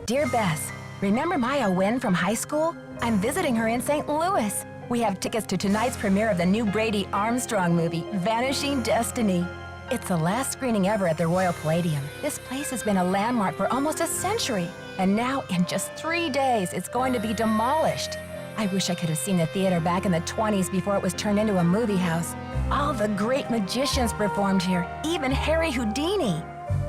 Dear Bess, remember Maya Wynn from high school? I'm visiting her in St. Louis. We have tickets to tonight's premiere of the new Brady Armstrong movie, Vanishing Destiny. It's the last screening ever at the Royal Palladium. This place has been a landmark for almost a century. And now, in just 3 days, it's going to be demolished. I wish I could have seen the theater back in the 20s before it was turned into a movie house. All the great magicians performed here, even Harry Houdini.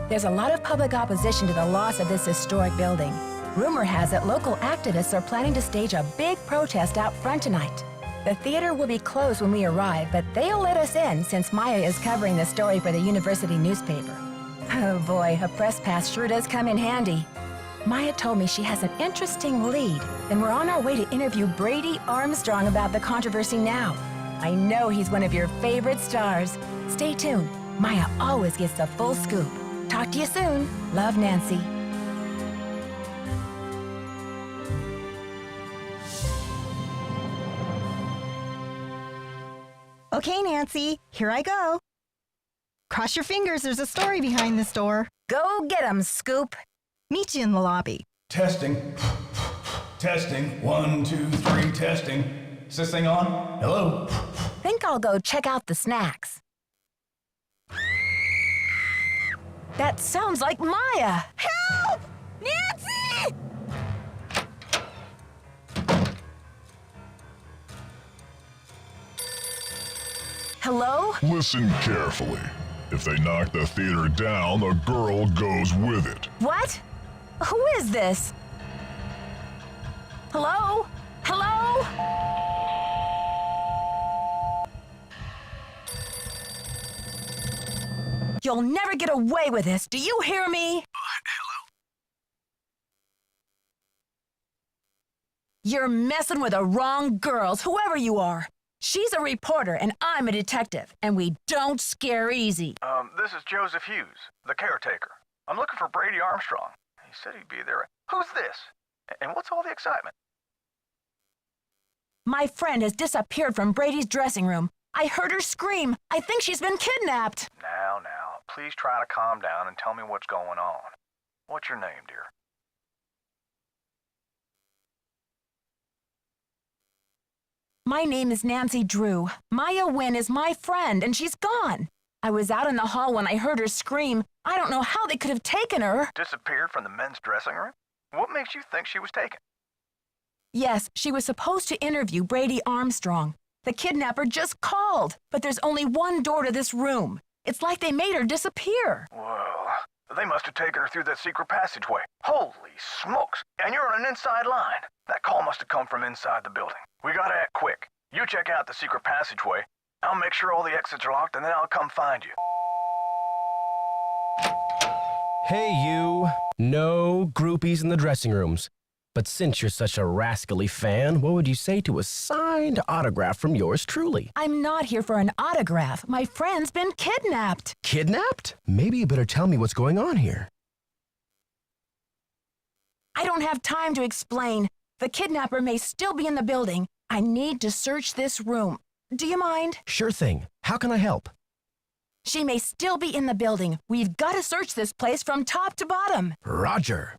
There's a lot of public opposition to the loss of this historic building. Rumor has it local activists are planning to stage a big protest out front tonight. The theater will be closed when we arrive, but they'll let us in since Maya is covering the story for the university newspaper. Oh boy, a press pass sure does come in handy. Maya told me she has an interesting lead, and we're on our way to interview Brady Armstrong about the controversy now. I know he's one of your favorite stars. Stay tuned. Maya always gets the full scoop. Talk to you soon. Love, Nancy. Okay, Nancy, here I go. Cross your fingers, there's a story behind this door. Go get 'em, Scoop. Meet you in the lobby. Testing. Testing. 1, 2, 3, testing. Is this thing on? Hello? Think I'll go check out the snacks. That sounds like Maya. Help! Nancy! Hello? Listen carefully. If they knock the theater down, the girl goes with it. What? Who is this? Hello? Hello? You'll never get away with this. Do you hear me? Hello? You're messing with the wrong girls, whoever you are. She's a reporter and I'm a detective, and we don't scare easy. This is Joseph Hughes, the caretaker. I'm looking for Brady Armstrong. He said he'd be there. Who's this? And what's all the excitement? My friend has disappeared from Brady's dressing room. I heard her scream. I think she's been kidnapped. Now, please try to calm down and tell me what's going on. What's your name, dear? My name is Nancy Drew. Maya Wynn is my friend, and she's gone. I was out in the hall when I heard her scream. I don't know how they could have taken her. Disappeared from the men's dressing room? What makes you think she was taken? Yes, she was supposed to interview Brady Armstrong. The kidnapper just called, but there's only one door to this room. It's like they made her disappear. Well, they must have taken her through that secret passageway. Holy smokes! And you're on an inside line. That call must have come from inside the building. We gotta act quick. You check out the secret passageway. I'll make sure all the exits are locked, and then I'll come find you. Hey, you. No groupies in the dressing rooms. But since you're such a rascally fan, what would you say to a signed autograph from yours truly? I'm not here for an autograph. My friend's been kidnapped. Kidnapped? Maybe you better tell me what's going on here. I don't have time to explain. The kidnapper may still be in the building. I need to search this room. Do you mind? Sure thing. How can I help? She may still be in the building. We've got to search this place from top to bottom. Roger.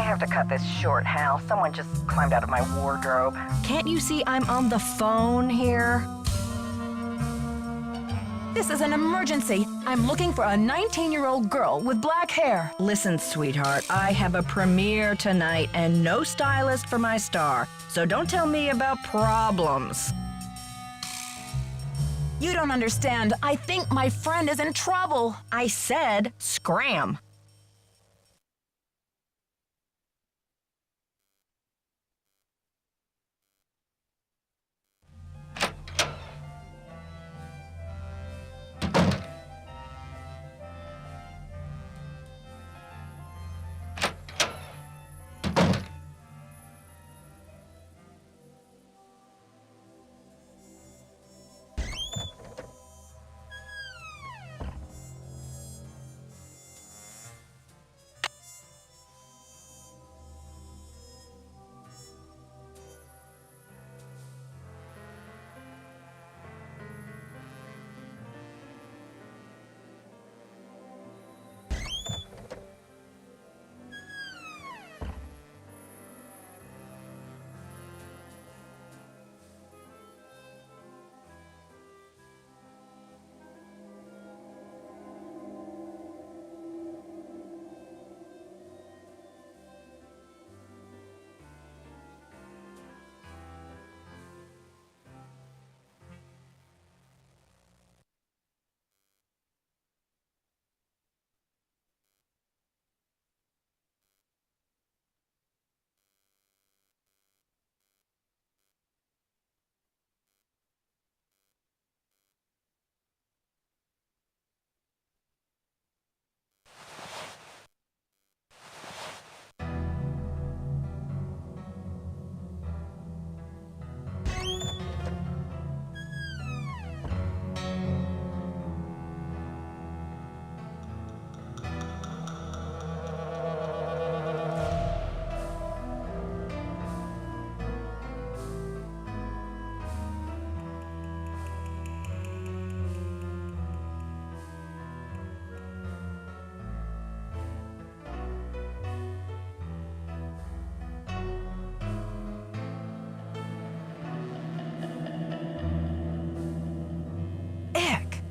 have to cut this short, Hal. Someone just climbed out of my wardrobe. Can't you see I'm on the phone here? This is an emergency. I'm looking for a 19-year-old girl with black hair. Listen, sweetheart, I have a premiere tonight and no stylist for my star, so don't tell me about problems. You don't understand. I think my friend is in trouble. I said scram. Ick.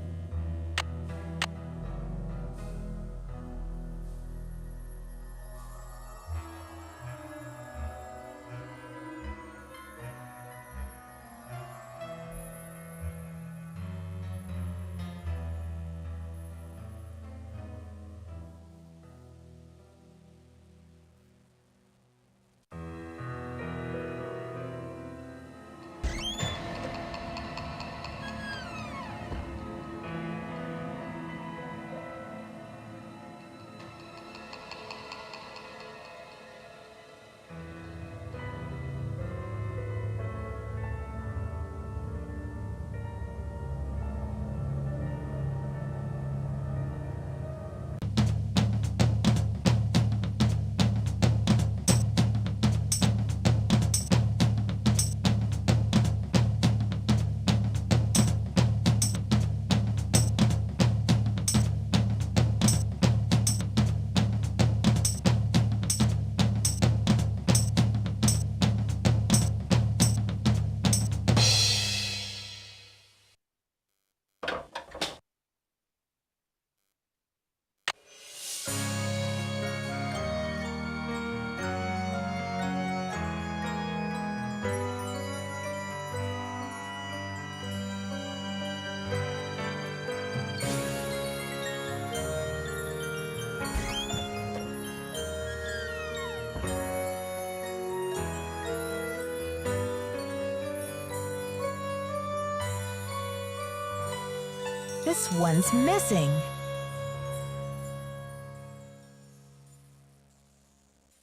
This one's missing.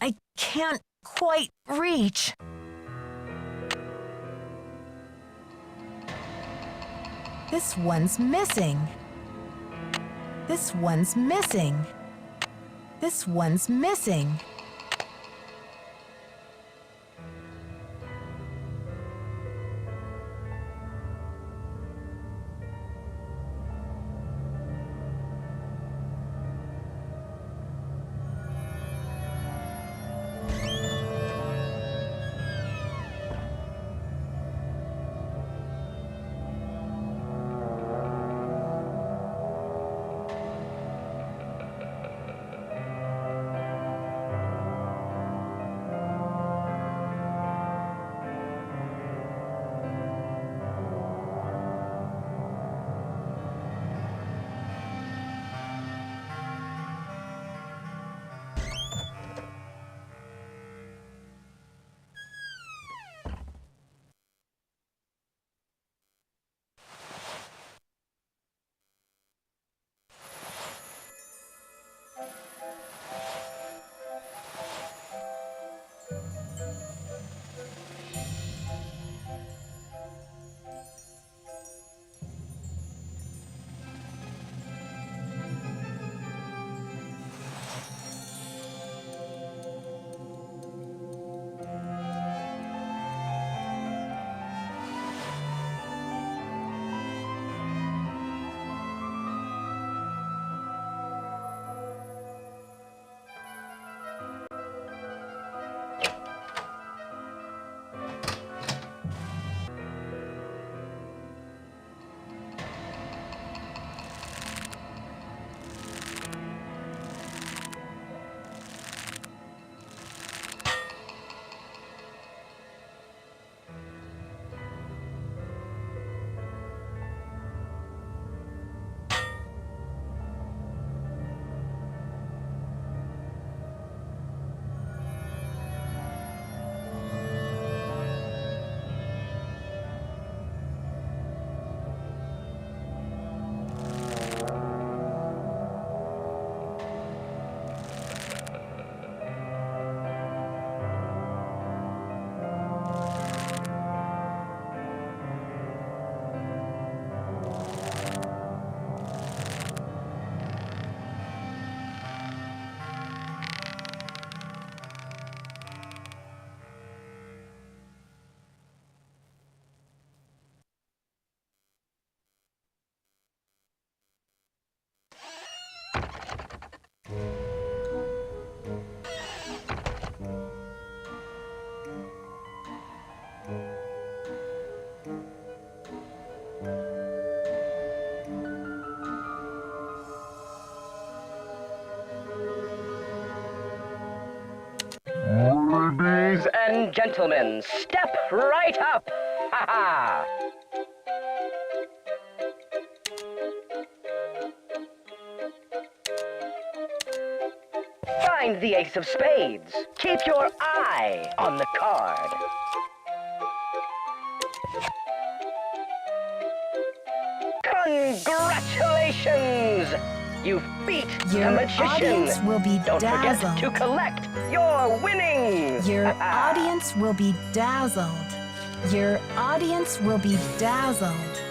I can't quite reach. This one's missing. This one's missing. This one's missing. and gentlemen, step right up. Ha ha! Find the ace of spades. Keep your eye on the card. Congratulations! You've beat Your the magician. audience will be Don't forget dazzled. to collect your winnings. Your audience will be dazzled. Your audience will be dazzled.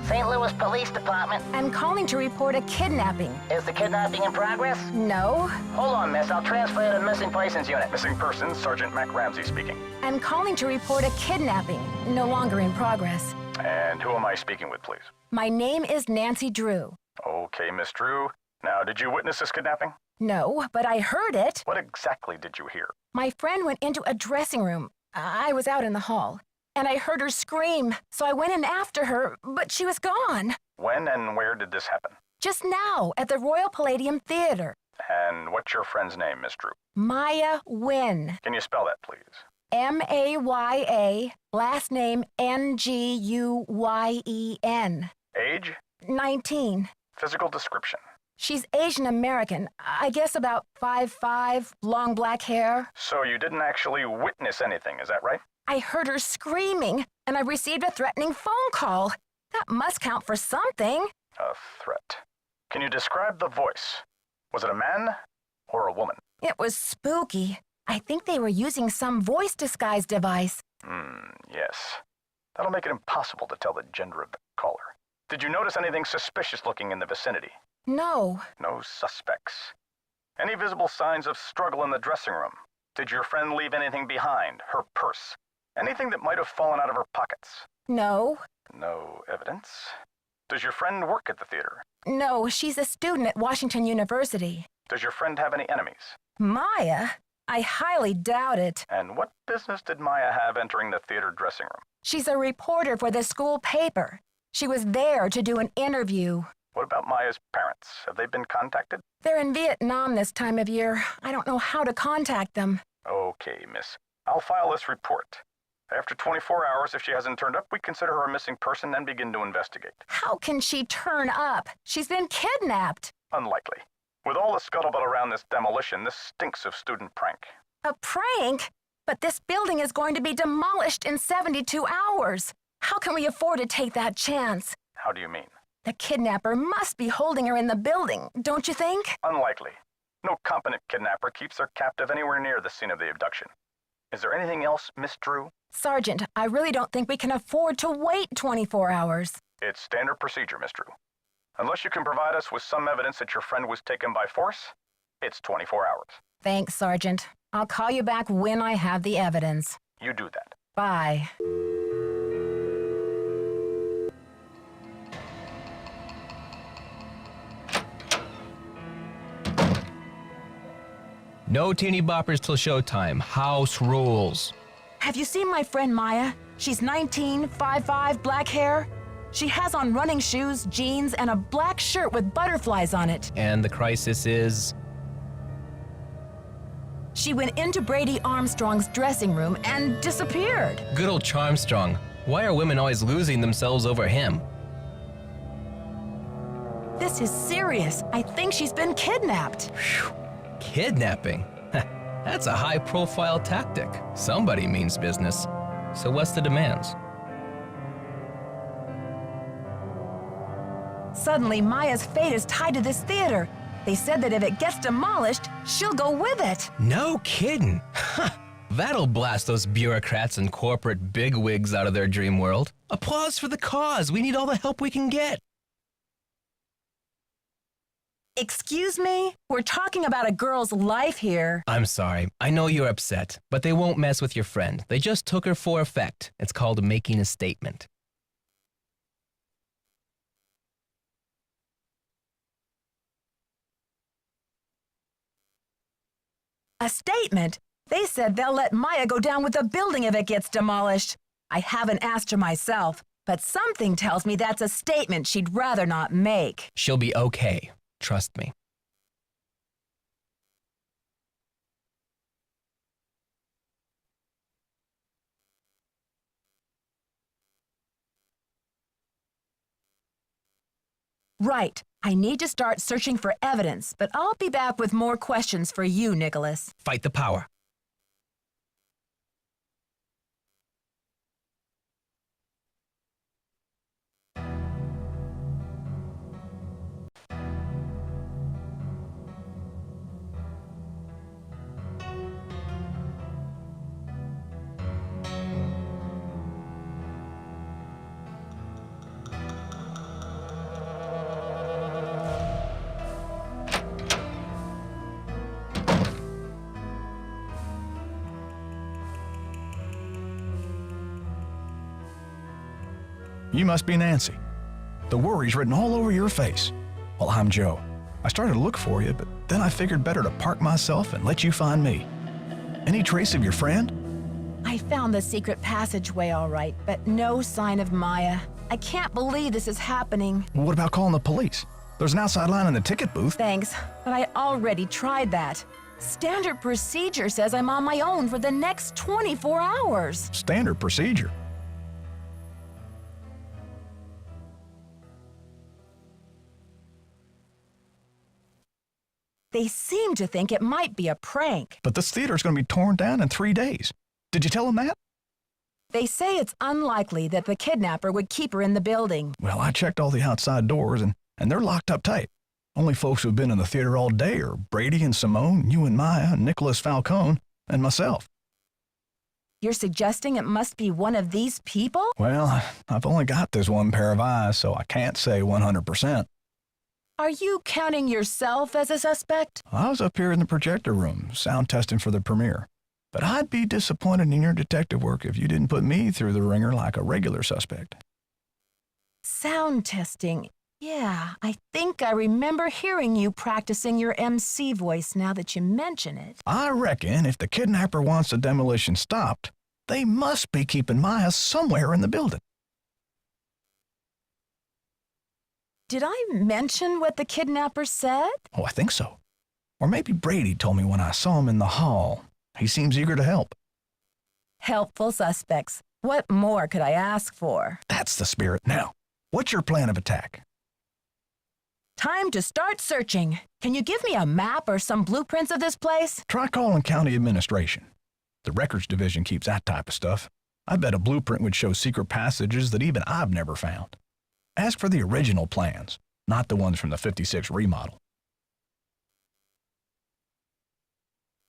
St. Louis Police Department. I'm calling to report a kidnapping. Is the kidnapping in progress? No. Hold on, miss. I'll transfer you to the missing persons unit. Missing persons, Sergeant Mac Ramsey speaking. I'm calling to report a kidnapping. No longer in progress. And who am I speaking with, please? My name is Nancy Drew. Okay, Miss Drew. Now, did you witness this kidnapping? No, but I heard it. What exactly did you hear? My friend went into a dressing room. I was out in the hall. And I heard her scream, so I went in after her, but she was gone. When and where did this happen? Just now, at the Royal Palladium Theater. And what's your friend's name, Miss Drew? Maya Wynn. Can you spell that, please? M-A-Y-A, last name N-G-U-Y-E-N. Age? 19. Physical description? She's Asian American. I guess about 5'5", long black hair. So you didn't actually witness anything, is that right? I heard her screaming, and I received a threatening phone call. That must count for something. A threat. Can you describe the voice? Was it a man or a woman? It was spooky. I think they were using some voice disguise device. Yes. That'll make it impossible to tell the gender of the caller. Did you notice anything suspicious looking in the vicinity? No. No suspects. Any visible signs of struggle in the dressing room? Did your friend leave anything behind? Her purse? Anything that might have fallen out of her pockets? No. No evidence. Does your friend work at the theater? No, she's a student at Washington University. Does your friend have any enemies? Maya? I highly doubt it. And what business did Maya have entering the theater dressing room? She's a reporter for the school paper. She was there to do an interview. What about Maya's parents? Have they been contacted? They're in Vietnam this time of year. I don't know how to contact them. Okay, miss. I'll file this report. After 24 hours, if she hasn't turned up, we consider her a missing person and begin to investigate. How can she turn up? She's been kidnapped. Unlikely. With all the scuttlebutt around this demolition, this stinks of student prank. A prank? But this building is going to be demolished in 72 hours. How can we afford to take that chance? How do you mean? The kidnapper must be holding her in the building, don't you think? Unlikely. No competent kidnapper keeps their captive anywhere near the scene of the abduction. Is there anything else, Miss Drew? Sergeant, I really don't think we can afford to wait 24 hours. It's standard procedure, Miss Drew. Unless you can provide us with some evidence that your friend was taken by force, it's 24 hours. Thanks, Sergeant. I'll call you back when I have the evidence. You do that. Bye. No teeny boppers till showtime. House rules. Have you seen my friend Maya? She's 19, 5'5", black hair. She has on running shoes, jeans, and a black shirt with butterflies on it. And the crisis is... She went into Brady Armstrong's dressing room and disappeared. Good old Charmstrong. Why are women always losing themselves over him? This is serious. I think she's been kidnapped. Whew. Kidnapping? That's a high-profile tactic. Somebody means business. So what's the demands? Suddenly, Maya's fate is tied to this theater. They said that if it gets demolished, she'll go with it. No kidding. That'll blast those bureaucrats and corporate bigwigs out of their dream world. Applause for the cause. We need all the help we can get. Excuse me? We're talking about a girl's life here. I'm sorry. I know you're upset, but they won't mess with your friend. They just took her for effect. It's called making a statement. A statement? They said they'll let Maya go down with the building if it gets demolished. I haven't asked her myself, but something tells me that's a statement she'd rather not make. She'll be okay. Trust me. Right. I need to start searching for evidence, but I'll be back with more questions for you, Nicholas. Fight the power. You must be Nancy. The worry's written all over your face. Well, I'm Joe. I started to look for you, but then I figured better to park myself and let you find me. Any trace of your friend? I found the secret passageway all right, but no sign of Maya. I can't believe this is happening. What about calling the police? There's an outside line in the ticket booth. Thanks, but I already tried that. Standard procedure says I'm on my own for the next 24 hours. Standard procedure. They seem to think it might be a prank. But this theater's going to be torn down in 3 days. Did you tell them that? They say it's unlikely that the kidnapper would keep her in the building. Well, I checked all the outside doors, and they're locked up tight. Only folks who've been in the theater all day are Brady and Simone, you and Maya, Nicholas Falcone, and myself. You're suggesting it must be one of these people? Well, I've only got this one pair of eyes, so I can't say 100%. Are you counting yourself as a suspect? I was up here in the projector room, sound testing for the premiere. But I'd be disappointed in your detective work if you didn't put me through the ringer like a regular suspect. Sound testing. Yeah, I think I remember hearing you practicing your MC voice now that you mention it. I reckon if the kidnapper wants the demolition stopped, they must be keeping Maya somewhere in the building. Did I mention what the kidnapper said? Oh, I think so. Or maybe Brady told me when I saw him in the hall. He seems eager to help. Helpful suspects. What more could I ask for? That's the spirit. Now, what's your plan of attack? Time to start searching. Can you give me a map or some blueprints of this place? Try calling county administration. The records division keeps that type of stuff. I bet a blueprint would show secret passages that even I've never found. Ask for the original plans, not the ones from the 56 remodel.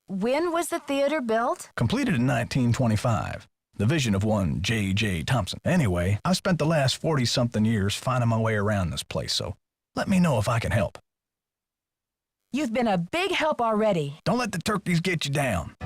When was the theater built? Completed in 1925. The vision of one J.J. Thompson. Anyway, I've spent the last 40-something years finding my way around this place, so let me know if I can help. You've been a big help already. Don't let the turkeys get you down.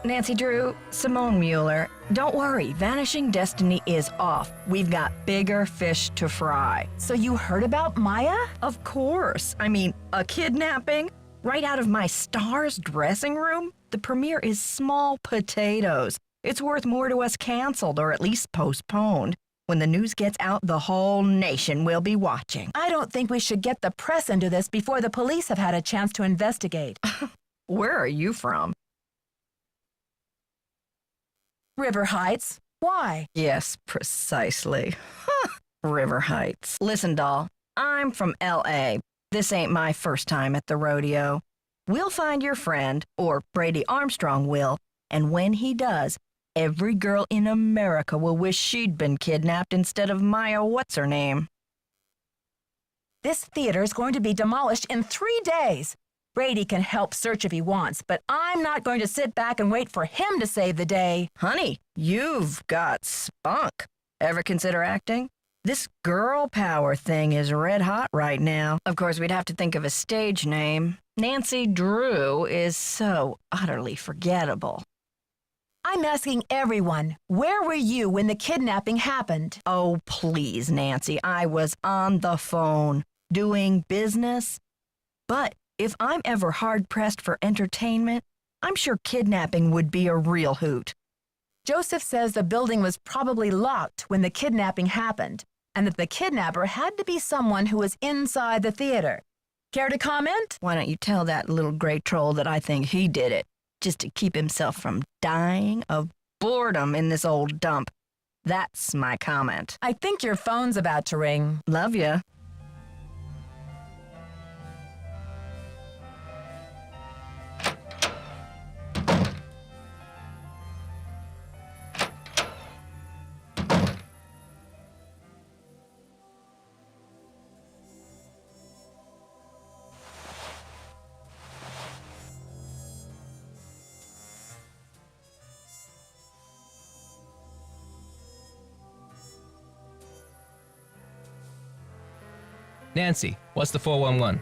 Nancy Drew, Simone Mueller, don't worry, Vanishing Destiny is off. We've got bigger fish to fry. So you heard about Maya? Of course. I mean, a kidnapping? Right out of my star's dressing room? The premiere is small potatoes. It's worth more to us canceled or at least postponed. When the news gets out, the whole nation will be watching. I don't think we should get the press into this before the police have had a chance to investigate. Where are you from? River Heights. Why? Yes, precisely. River Heights. Listen, doll, I'm from L.A. This ain't my first time at the rodeo. We'll find your friend, or Brady Armstrong will, and when he does, every girl in America will wish she'd been kidnapped instead of Maya what's-her-name. This theater is going to be demolished in 3 days. Brady can help search if he wants, but I'm not going to sit back and wait for him to save the day. Honey, you've got spunk. Ever consider acting? This girl power thing is red hot right now. Of course, we'd have to think of a stage name. Nancy Drew is so utterly forgettable. I'm asking everyone, where were you when the kidnapping happened? Oh, please, Nancy, I was on the phone, doing business. But if I'm ever hard-pressed for entertainment, I'm sure kidnapping would be a real hoot. Joseph says the building was probably locked when the kidnapping happened, and that the kidnapper had to be someone who was inside the theater. Care to comment? Why don't you tell that little gray troll that I think he did it, just to keep himself from dying of boredom in this old dump? That's my comment. I think your phone's about to ring. Love ya. Nancy, what's the 411?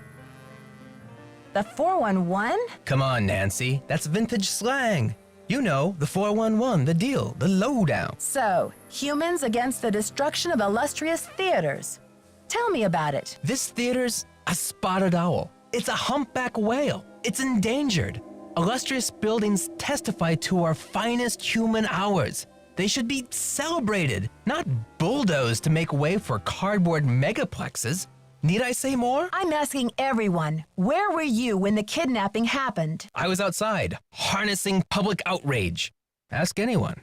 The 411? Come on, Nancy. That's vintage slang. You know, the 411, the deal, the lowdown. So, humans against the destruction of illustrious theaters. Tell me about it. This theater's a spotted owl. It's a humpback whale. It's endangered. Illustrious buildings testify to our finest human hours. They should be celebrated, not bulldozed to make way for cardboard megaplexes. Need I say more? I'm asking everyone, where were you when the kidnapping happened? I was outside, harnessing public outrage. Ask anyone.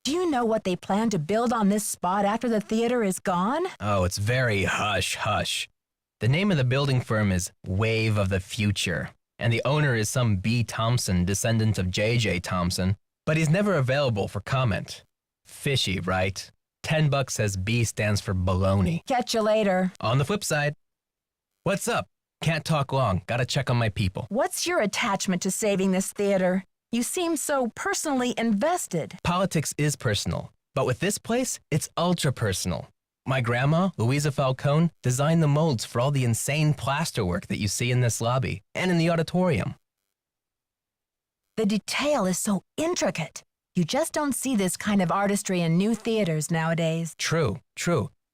Do you know what they plan to build on this spot after the theater is gone? Oh, it's very hush-hush. The name of the building firm is Wave of the Future, and the owner is some B. Thompson, descendant of J.J. Thompson, but he's never available for comment. Fishy, right? $10 says B stands for baloney. Catch you later. On the flip side, what's up? Can't talk long. Gotta check on my people. What's your attachment to saving this theater? You seem so personally invested. Politics is personal, but with this place, it's ultra personal. My grandma, Louisa Falcone, designed the molds for all the insane plasterwork that you see in this lobby and in the auditorium. The detail is so intricate. You just don't see this kind of artistry in new theaters nowadays. True,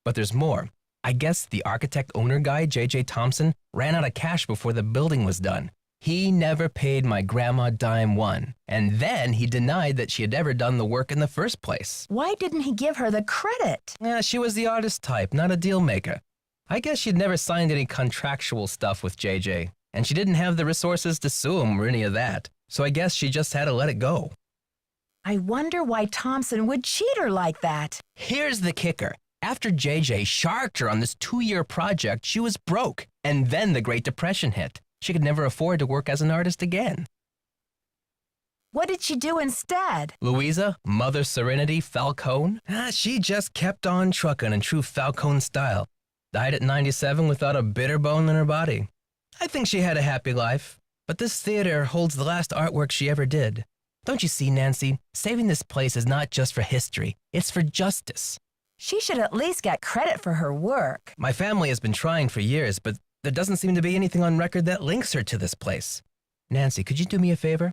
but there's more. I guess the architect-owner guy, J.J. Thompson, ran out of cash before the building was done. He never paid my grandma dime one, and then he denied that she had ever done the work in the first place. Why didn't he give her the credit? Yeah, she was the artist type, not a deal maker. I guess she'd never signed any contractual stuff with J.J., and she didn't have the resources to sue him or any of that, so I guess she just had to let it go. I wonder why Thompson would cheat her like that. Here's the kicker. After JJ sharked her on this 2-year project, she was broke. And then the Great Depression hit. She could never afford to work as an artist again. What did she do instead? Louisa, Mother Serenity Falcone? She just kept on trucking in true Falcone style. Died at 97 without a bitter bone in her body. I think she had a happy life. But this theater holds the last artwork she ever did. Don't you see, Nancy? Saving this place is not just for history, it's for justice. She should at least get credit for her work. My family has been trying for years, but there doesn't seem to be anything on record that links her to this place. Nancy, could you do me a favor?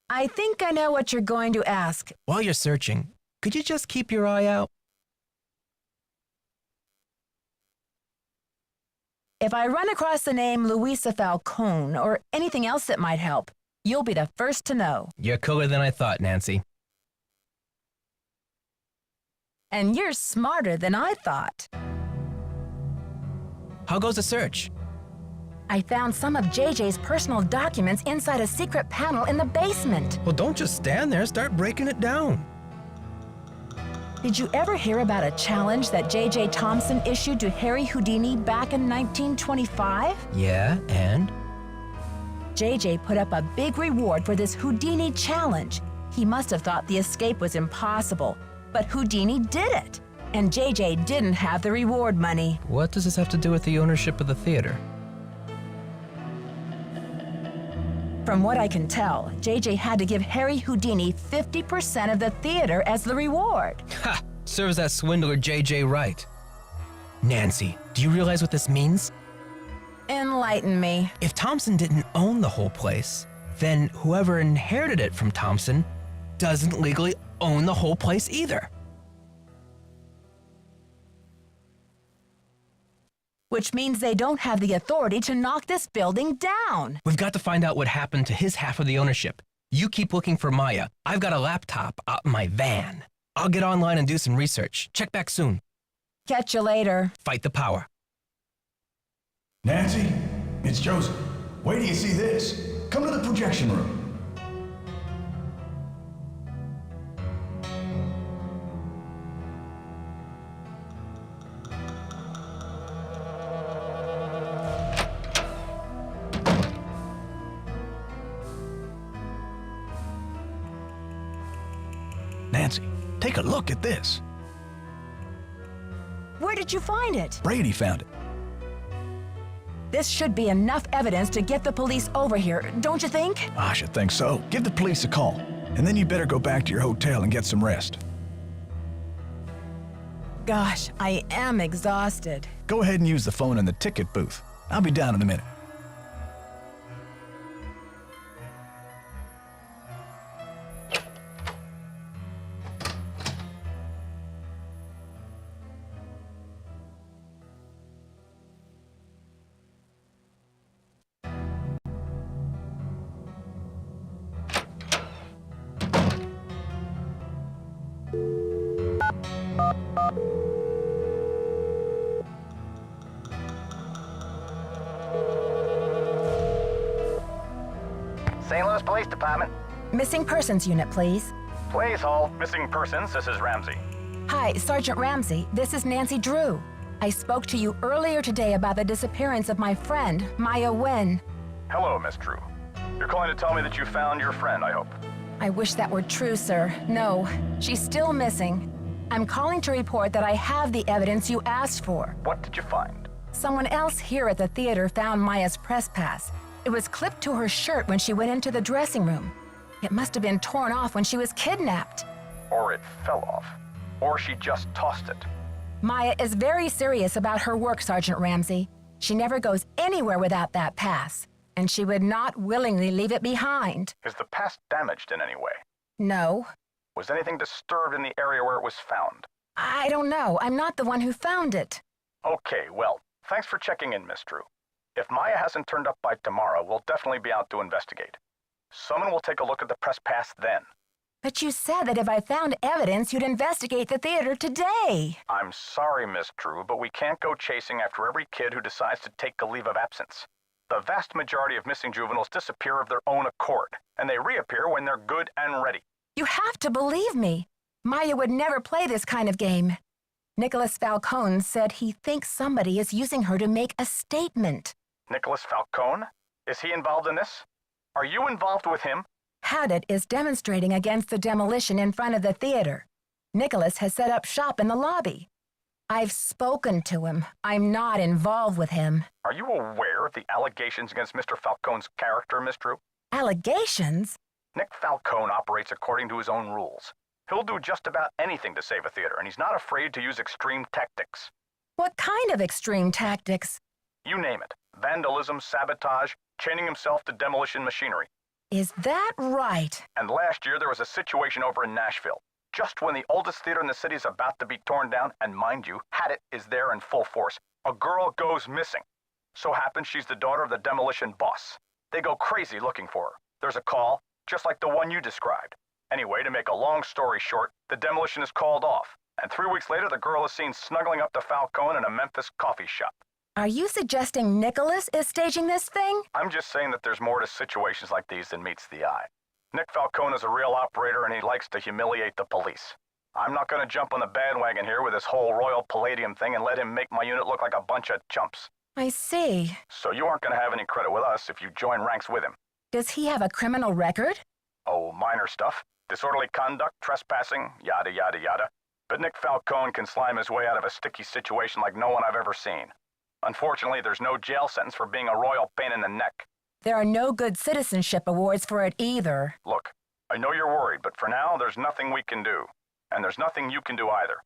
I think I know what you're going to ask. While you're searching, could you just keep your eye out? If I run across the name Louisa Falcone or anything else that might help, you'll be the first to know. You're cooler than I thought, Nancy. And you're smarter than I thought. How goes the search? I found some of JJ's personal documents inside a secret panel in the basement. Well, don't just stand there. Start breaking it down. Did you ever hear about a challenge that J.J. Thompson issued to Harry Houdini back in 1925? Yeah, and? J.J. put up a big reward for this Houdini challenge. He must have thought the escape was impossible, but Houdini did it, and J.J. didn't have the reward money. What does this have to do with the ownership of the theater? From what I can tell, J.J. had to give Harry Houdini 50% of the theater as the reward. Ha! Serves that swindler J.J. right. Nancy, do you realize what this means? Enlighten me. If Thompson didn't own the whole place, then whoever inherited it from Thompson doesn't legally own the whole place either. Which means they don't have the authority to knock this building down. We've got to find out what happened to his half of the ownership. You keep looking for Maya. I've got a laptop out in my van. I'll get online and do some research. Check back soon. Catch you later. Fight the power. Nancy, it's Joseph. Wait till you see this. Come to the projection room. Nancy, take a look at this. Where did you find it? Brady found it. This should be enough evidence to get the police over here, don't you think? I should think so. Give the police a call, and then you better go back to your hotel and get some rest. Gosh, I am exhausted. Go ahead and use the phone in the ticket booth. I'll be down in a minute. St. Louis Police Department. Missing persons unit, please. Please hold. Missing persons, this is Ramsey. Hi, Sergeant Ramsey. This is Nancy Drew. I spoke to you earlier today about the disappearance of my friend, Maya Wen. Hello, Miss Drew. You're calling to tell me that you found your friend, I hope. I wish that were true, sir. No, she's still missing. I'm calling to report that I have the evidence you asked for. What did you find? Someone else here at the theater found Maya's press pass. It was clipped to her shirt when she went into the dressing room. It must have been torn off when she was kidnapped. Or it fell off. Or she just tossed it. Maya is very serious about her work, Sergeant Ramsey. She never goes anywhere without that pass, and she would not willingly leave it behind. Is the pass damaged in any way? No. Was anything disturbed in the area where it was found? I don't know. I'm not the one who found it. Okay, well, thanks for checking in, Miss Drew. If Maya hasn't turned up by tomorrow, we'll definitely be out to investigate. Someone will take a look at the press pass then. But you said that if I found evidence, you'd investigate the theater today. I'm sorry, Miss Drew, but we can't go chasing after every kid who decides to take a leave of absence. The vast majority of missing juveniles disappear of their own accord, and they reappear when they're good and ready. You have to believe me. Maya would never play this kind of game. Nicholas Falcone said he thinks somebody is using her to make a statement. Nicholas Falcone? Is he involved in this? Are you involved with him? Haddett is demonstrating against the demolition in front of the theater. Nicholas has set up shop in the lobby. I've spoken to him. I'm not involved with him. Are you aware of the allegations against Mr. Falcone's character, Miss Drew? Allegations? Nick Falcone operates according to his own rules. He'll do just about anything to save a theater, and he's not afraid to use extreme tactics. What kind of extreme tactics? You name it. Vandalism, sabotage, chaining himself to demolition machinery. Is that right? And last year there was a situation over in Nashville. Just when the oldest theater in the city is about to be torn down, and mind you, Haddett is there in full force, a girl goes missing. So happens she's the daughter of the demolition boss. They go crazy looking for her. There's a call, just like the one you described. Anyway, to make a long story short, the demolition is called off, and 3 weeks later the girl is seen snuggling up to Falcone in a Memphis coffee shop. Are you suggesting Nicholas is staging this thing? I'm just saying that there's more to situations like these than meets the eye. Nick Falcone is a real operator and he likes to humiliate the police. I'm not going to jump on the bandwagon here with this whole Royal Palladium thing and let him make my unit look like a bunch of chumps. I see. So you aren't going to have any credit with us if you join ranks with him. Does he have a criminal record? Oh, minor stuff. Disorderly conduct, trespassing, yada yada yada. But Nick Falcone can slime his way out of a sticky situation like no one I've ever seen. Unfortunately, there's no jail sentence for being a royal pain in the neck. There are no good citizenship awards for it either. Look, I know you're worried, but for now, there's nothing we can do. And there's nothing you can do either.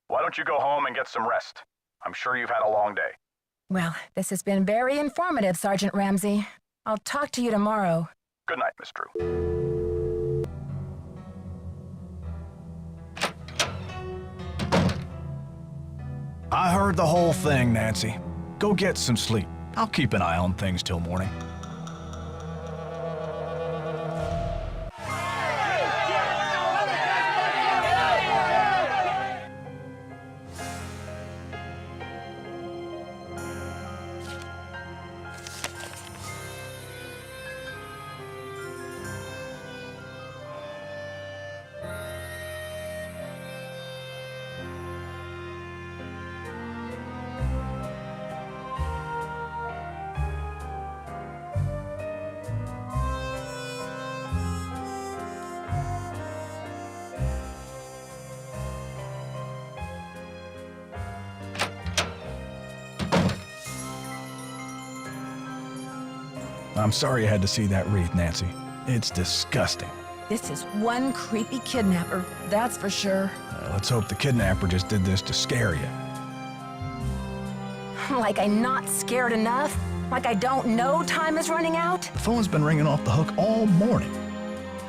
Why don't you go home and get some rest? I'm sure you've had a long day. Well, this has been very informative, Sergeant Ramsey. I'll talk to you tomorrow. Good night, Miss Drew. I heard the whole thing, Nancy. Go get some sleep. I'll keep an eye on things till morning. I'm sorry you had to see that wreath, Nancy. It's disgusting. This is one creepy kidnapper, that's for sure. Let's hope the kidnapper just did this to scare you. Like I'm not scared enough? Like I don't know time is running out? The phone's been ringing off the hook all morning.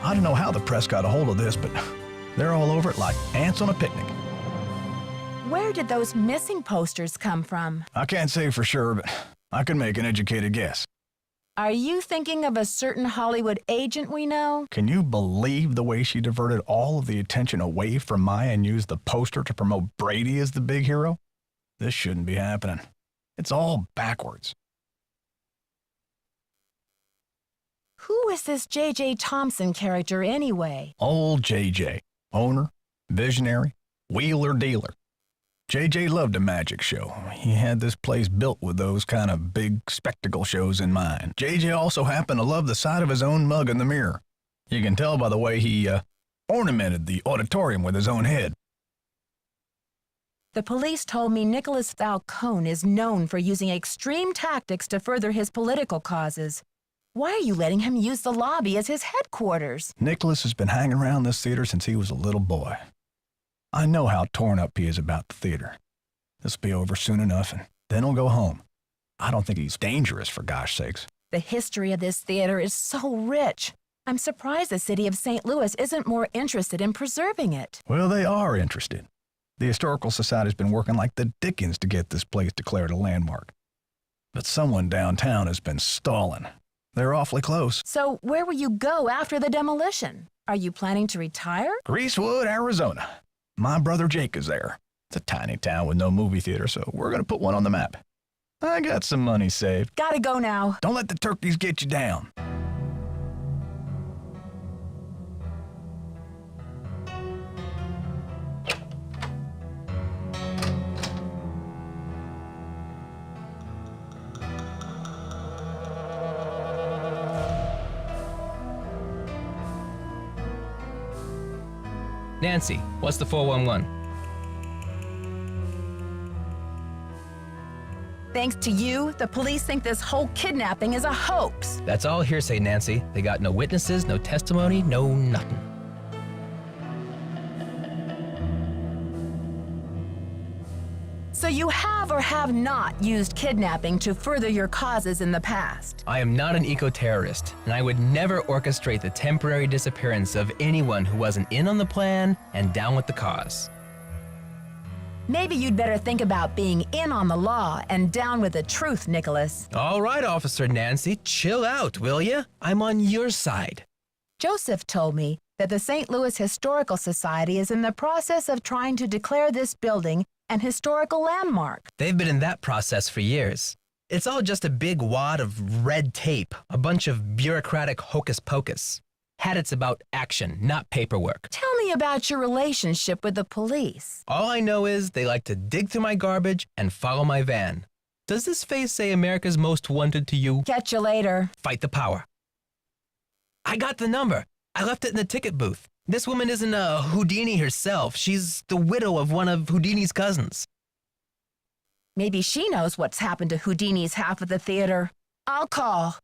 I don't know how the press got a hold of this, but they're all over it like ants on a picnic. Where did those missing posters come from? I can't say for sure, but I can make an educated guess. Are you thinking of a certain Hollywood agent we know? Can you believe the way she diverted all of the attention away from Maya and used the poster to promote Brady as the big hero? This shouldn't be happening. It's all backwards. Who is this J.J. Thompson character anyway? Old J.J. Owner, visionary, wheeler dealer. J.J. loved a magic show. He had this place built with those kind of big spectacle shows in mind. J.J. also happened to love the sight of his own mug in the mirror. You can tell by the way he ornamented the auditorium with his own head. The police told me Nicholas Falcone is known for using extreme tactics to further his political causes. Why are you letting him use the lobby as his headquarters? Nicholas has been hanging around this theater since he was a little boy. I know how torn up he is about the theater. This'll be over soon enough, and then he'll go home. I don't think he's dangerous, for gosh sakes. The history of this theater is so rich. I'm surprised the city of St. Louis isn't more interested in preserving it. Well, they are interested. The Historical Society's been working like the dickens to get this place declared a landmark. But someone downtown has been stalling. They're awfully close. So where will you go after the demolition? Are you planning to retire? Greasewood, Arizona. My brother Jake is there. It's a tiny town with no movie theater, so we're going to put one on the map. I got some money saved. Gotta go now. Don't let the turkeys get you down. Nancy, what's the 411? Thanks to you, the police think this whole kidnapping is a hoax. That's all hearsay, Nancy. They got no witnesses, no testimony, no nothing. So you have or have not used kidnapping to further your causes in the past? I am not an eco-terrorist, and I would never orchestrate the temporary disappearance of anyone who wasn't in on the plan and down with the cause. Maybe you'd better think about being in on the law and down with the truth, Nicholas. All right, Officer Nancy, chill out, will ya? I'm on your side. Joseph told me that the St. Louis Historical Society is in the process of trying to declare this building an historical landmark. They've been in that process for years. It's all just a big wad of red tape, a bunch of bureaucratic hocus pocus. Had it's about action, not paperwork. Tell me about your relationship with the police. All I know is they like to dig through my garbage and follow my van. Does this face say America's Most Wanted to you? Catch you later. Fight the power. I got the number. I left it in the ticket booth. This woman isn't a Houdini herself. She's the widow of one of Houdini's cousins. Maybe she knows what's happened to Houdini's half of the theater. I'll call.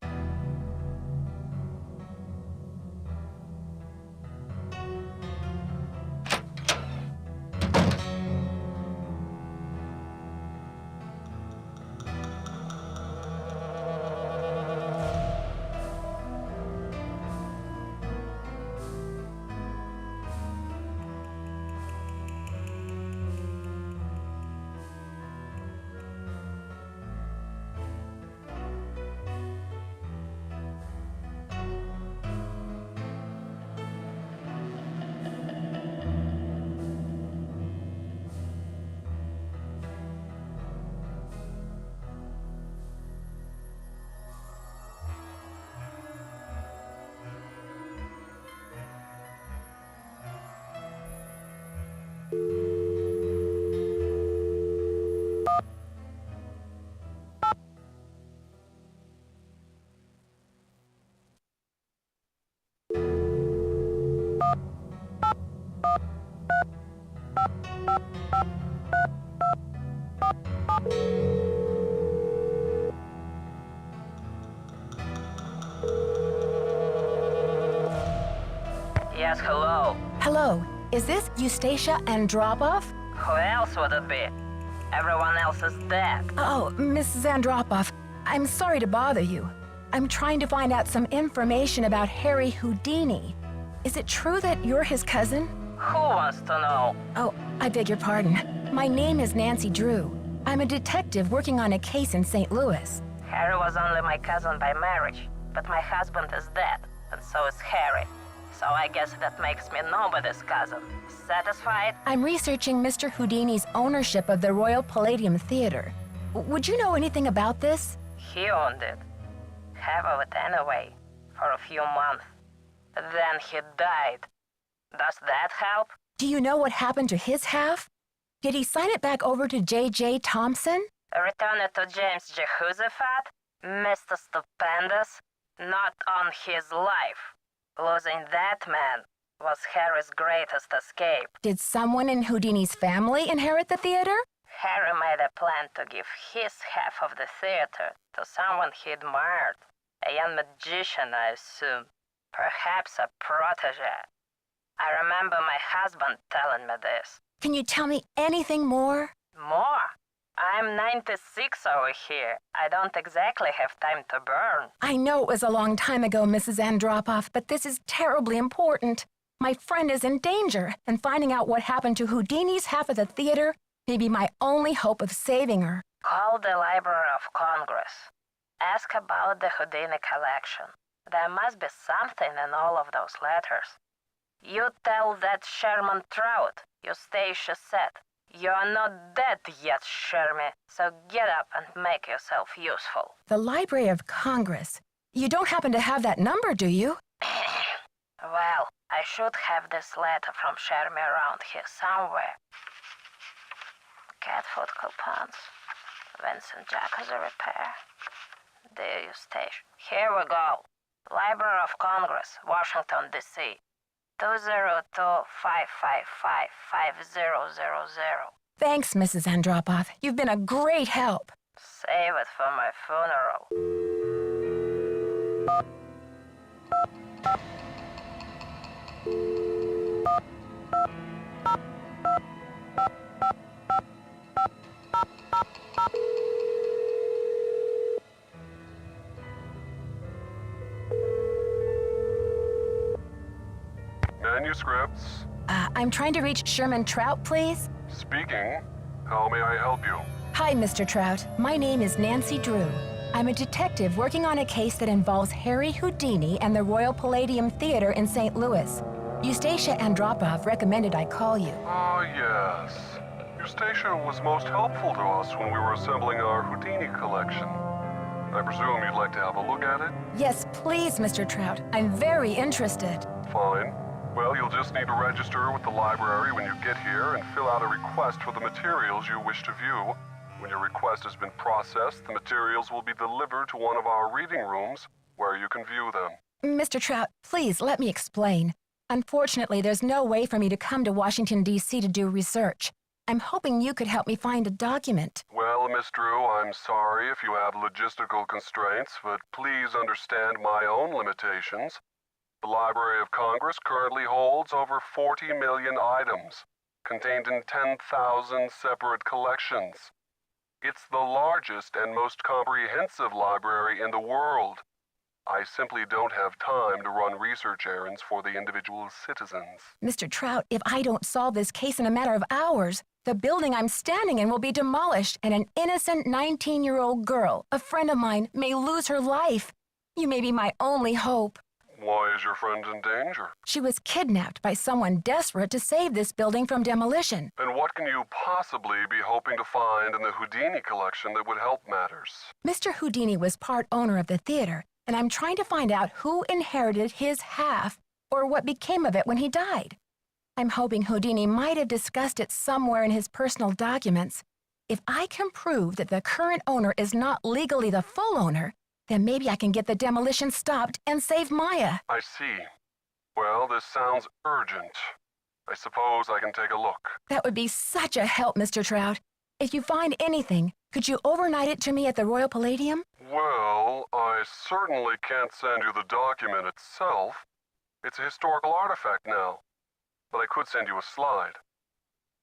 Yes, hello. Hello, is this Eustacia Andropov? Who else would it be? Everyone else is dead. Oh, Mrs. Andropov, I'm sorry to bother you. I'm trying to find out some information about Harry Houdini. Is it true that you're his cousin? Who wants to know? Oh, I beg your pardon. My name is Nancy Drew. I'm a detective working on a case in St. Louis. Harry was only my cousin by marriage, but my husband is dead, and so is Harry. So I guess that makes me nobody's cousin. Satisfied? I'm researching Mr. Houdini's ownership of the Royal Palladium Theater. Would you know anything about this? He owned it. Half of it anyway, for a few months. Then he died. Does that help? Do you know what happened to his half? Did he sign it back over to J.J. Thompson? Return it to James Jehoshaphat? Mr. Stupendous? Not on his life. Losing that man was Harry's greatest escape. Did someone in Houdini's family inherit the theater? Harry made a plan to give his half of the theater to someone he admired. A young magician, I assume. Perhaps a protege. I remember my husband telling me this. Can you tell me anything more? More? I'm 96 over here. I don't exactly have time to burn. I know it was a long time ago, Mrs. Andropov, but this is terribly important. My friend is in danger, and finding out what happened to Houdini's half of the theater may be my only hope of saving her. Call the Library of Congress. Ask about the Houdini collection. There must be something in all of those letters. You tell that Sherman Trout, Eustacia said. You're not dead yet, Shermy, so get up and make yourself useful. The Library of Congress. You don't happen to have that number, do you? Well, I should have this letter from Shermy around here somewhere. Cat food coupons. Vincent Jack has a repair. Dear Eustacia. Here we go. Library of Congress, Washington, D.C. 202-555-5000. Thanks, Mrs. Andropov. You've been a great help. Save it for my funeral. Manuscripts. I'm trying to reach Sherman Trout, please. Speaking. How may I help you? Hi, Mr. Trout. My name is Nancy Drew. I'm a detective working on a case that involves Harry Houdini and the Royal Palladium Theater in St. Louis. Eustacia Andropov recommended I call you. Ah, yes. Eustacia was most helpful to us when we were assembling our Houdini collection. I presume you'd like to have a look at it? Yes, please, Mr. Trout. I'm very interested. Fine. Well, you'll just need to register with the library when you get here and fill out a request for the materials you wish to view. When your request has been processed, the materials will be delivered to one of our reading rooms where you can view them. Mr. Trout, please let me explain. Unfortunately, there's no way for me to come to Washington, D.C. to do research. I'm hoping you could help me find a document. Well, Miss Drew, I'm sorry if you have logistical constraints, but please understand my own limitations. The Library of Congress currently holds over 40 million items, contained in 10,000 separate collections. It's the largest and most comprehensive library in the world. I simply don't have time to run research errands for the individual citizens. Mr. Trout, if I don't solve this case in a matter of hours, the building I'm standing in will be demolished and an innocent 19-year-old girl, a friend of mine, may lose her life. You may be my only hope. Why is your friend in danger? She was kidnapped by someone desperate to save this building from demolition. And what can you possibly be hoping to find in the Houdini collection that would help matters? Mr. Houdini was part owner of the theater, and I'm trying to find out who inherited his half or what became of it when he died. I'm hoping Houdini might have discussed it somewhere in his personal documents. If I can prove that the current owner is not legally the full owner, then maybe I can get the demolition stopped and save Maya. I see. Well, this sounds urgent. I suppose I can take a look. That would be such a help, Mr. Trout. If you find anything, could you overnight it to me at the Royal Palladium? Well, I certainly can't send you the document itself, It's a historical artifact now, but I could send you a slide.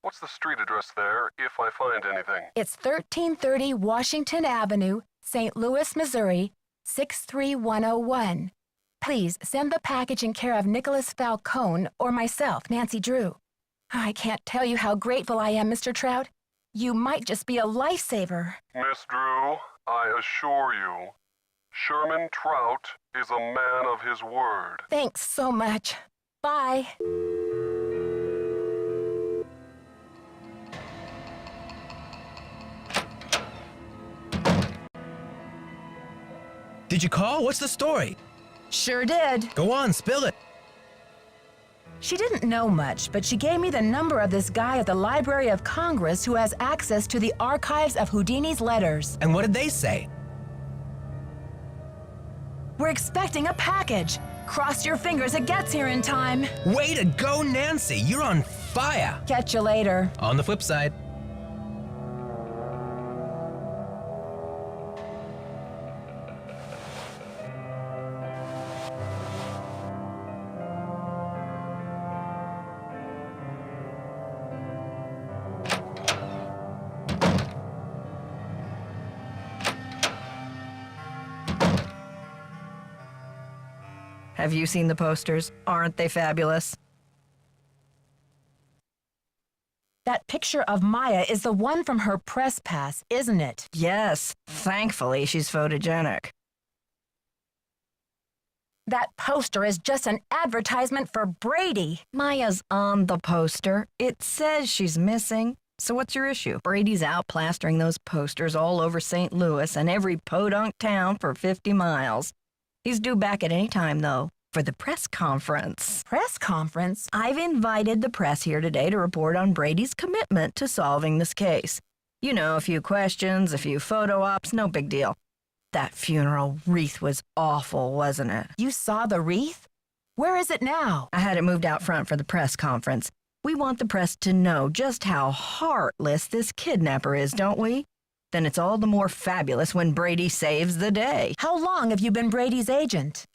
What's the street address there, if I find anything? It's 1330 Washington Avenue, St. Louis, Missouri, 63101. Please send the package in care of Nicholas Falcone or myself, Nancy Drew. I can't tell you how grateful I am, Mr. Trout. You might just be a lifesaver. Miss Drew, I assure you, Sherman Trout is a man of his word. Thanks so much. Bye. Did you call? What's the story? Sure did. Go on, spill it. She didn't know much, but she gave me the number of this guy at the Library of Congress who has access to the archives of Houdini's letters. And what did they say? We're expecting a package. Cross your fingers it gets here in time. Way to go, Nancy. You're on fire. Catch you later. On the flip side. Have you seen the posters? Aren't they fabulous? That picture of Maya is the one from her press pass, isn't it? Yes, thankfully she's photogenic. That poster is just an advertisement for Brady. Maya's on the poster. It says she's missing. So what's your issue? Brady's out plastering those posters all over St. Louis and every podunk town for 50 miles. He's due back at any time, though, for the press conference. Press conference? I've invited the press here today to report on Brady's commitment to solving this case. You know, a few questions, a few photo ops, no big deal. That funeral wreath was awful, wasn't it? You saw the wreath? Where is it now? I had it moved out front for the press conference. We want the press to know just how heartless this kidnapper is, don't we? Then it's all the more fabulous when Brady saves the day. How long have you been Brady's agent?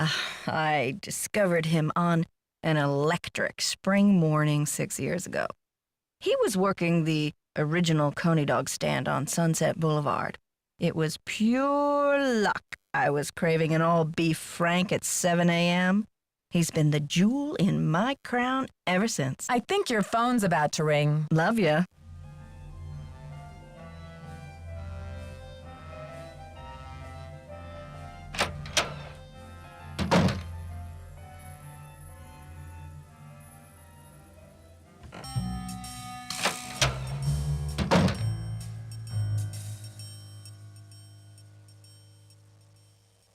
I discovered him on an electric spring morning 6 years ago. He was working the original Coney Dog stand on Sunset Boulevard. It was pure luck. I was craving an all-beef frank at 7 a.m. He's been the jewel in my crown ever since. I think your phone's about to ring. Love ya.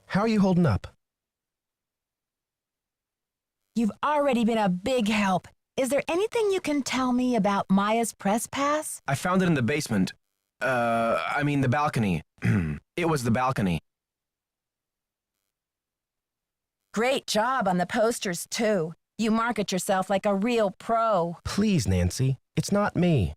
How are you holding up? You've already been a big help. Is there anything you can tell me about Maya's press pass? I found it in the basement. The balcony. It was the balcony. Great job on the posters, too. You market yourself like a real pro. Please, Nancy. It's not me.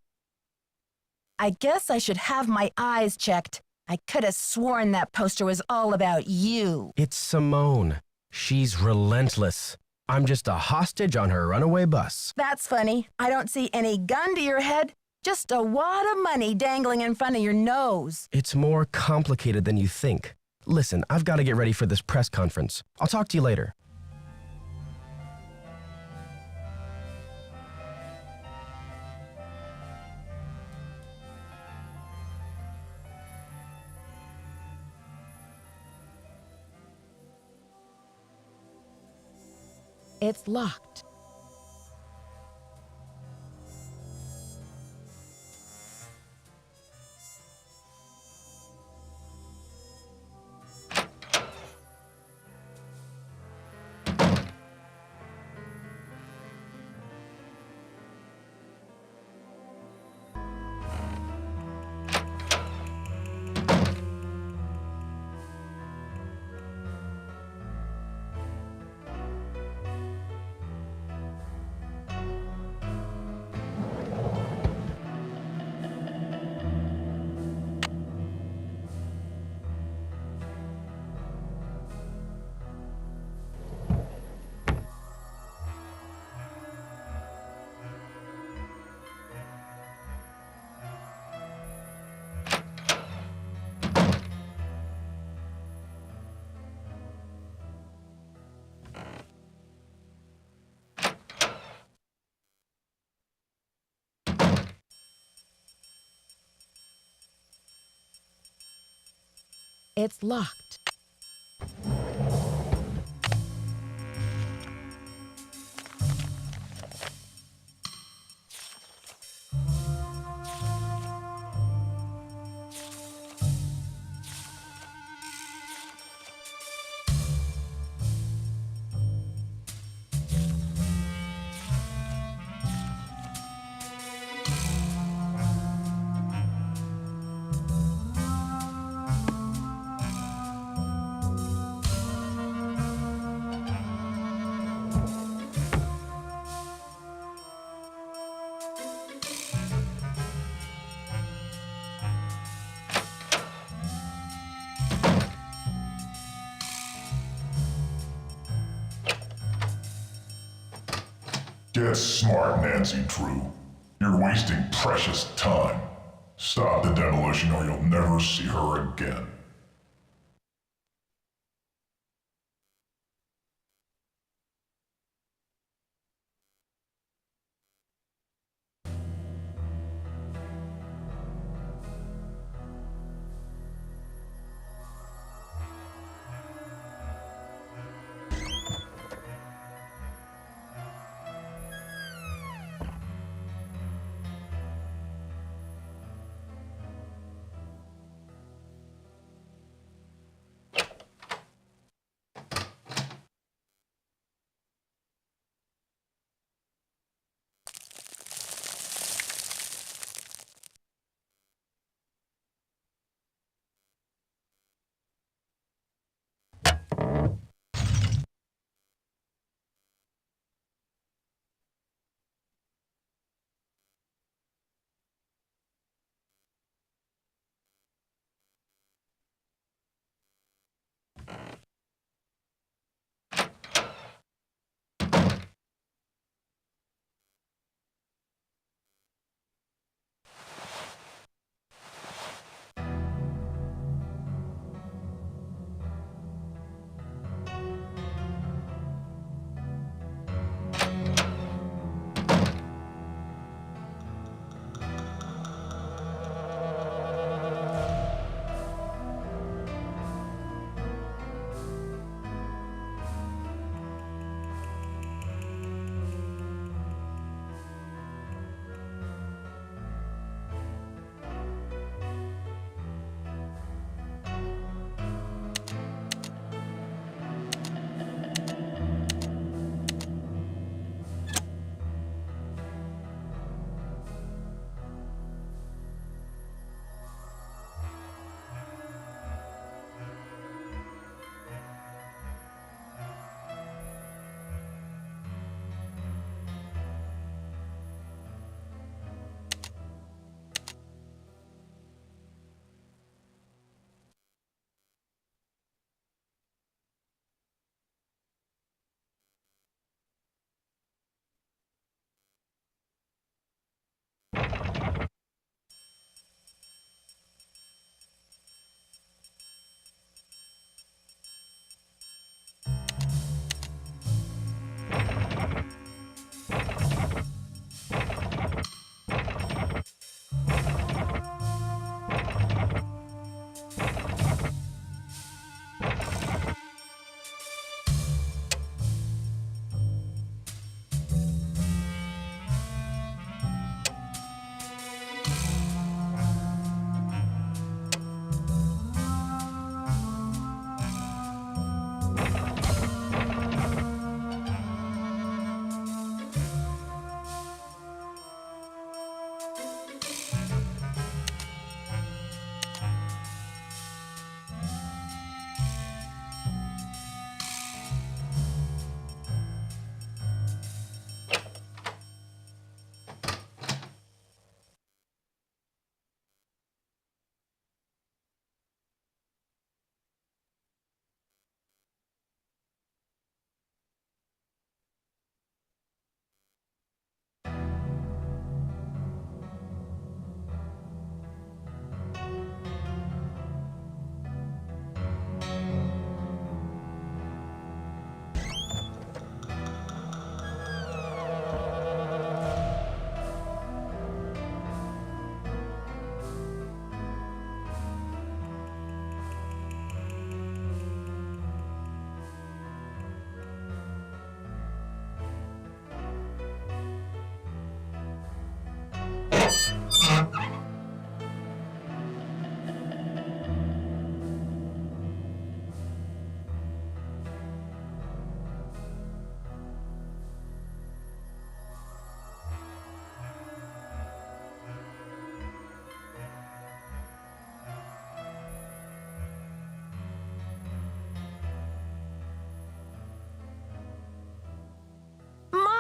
I guess I should have my eyes checked. I could have sworn that poster was all about you. It's Simone. She's relentless. I'm just a hostage on her runaway bus. That's funny. I don't see any gun to your head. Just a wad of money dangling in front of your nose. It's more complicated than you think. Listen, I've got to get ready for this press conference. I'll talk to you later. It's locked. It's locked. Get smart, Nancy Drew. You're wasting precious time. Stop the demolition or you'll never see her again.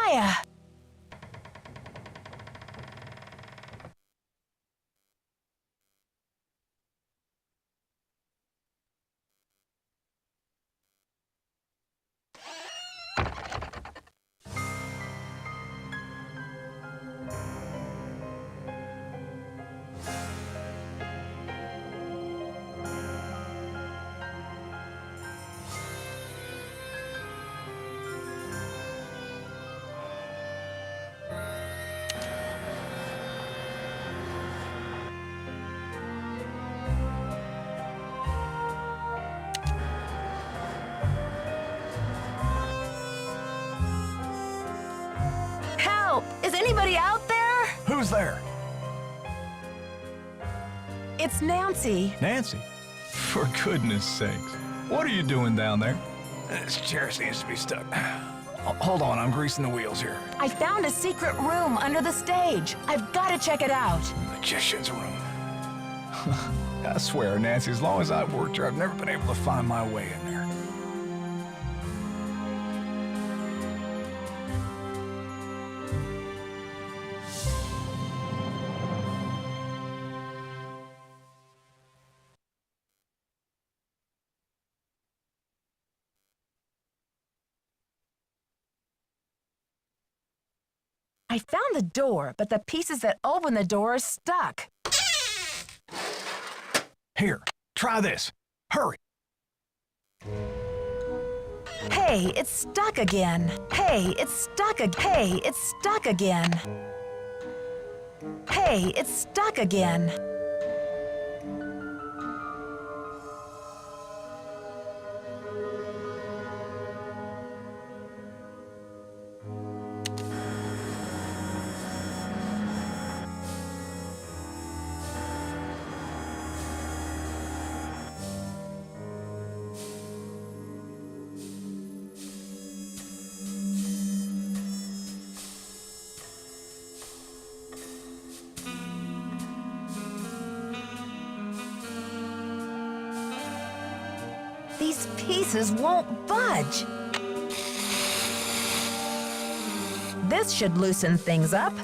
Maya! Help! Is anybody out there? Who's there? It's Nancy. Nancy? For goodness sakes. What are you doing down there? This chair seems to be stuck. Hold on, I'm greasing the wheels here. I found a secret room under the stage. I've got to check it out. Magician's room. I swear, Nancy, as long as I've worked here, I've never been able to find my way in there. I found the door, but the pieces that open the door are stuck. Here, try this. Hurry. Hey, it's stuck again. Hey, it's stuck again. Hey, it's stuck again. Hey, it's stuck again. These pieces won't budge. This should loosen things up.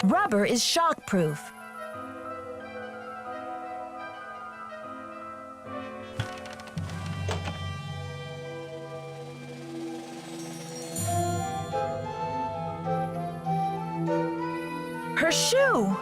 Rubber is shockproof. Her shoe!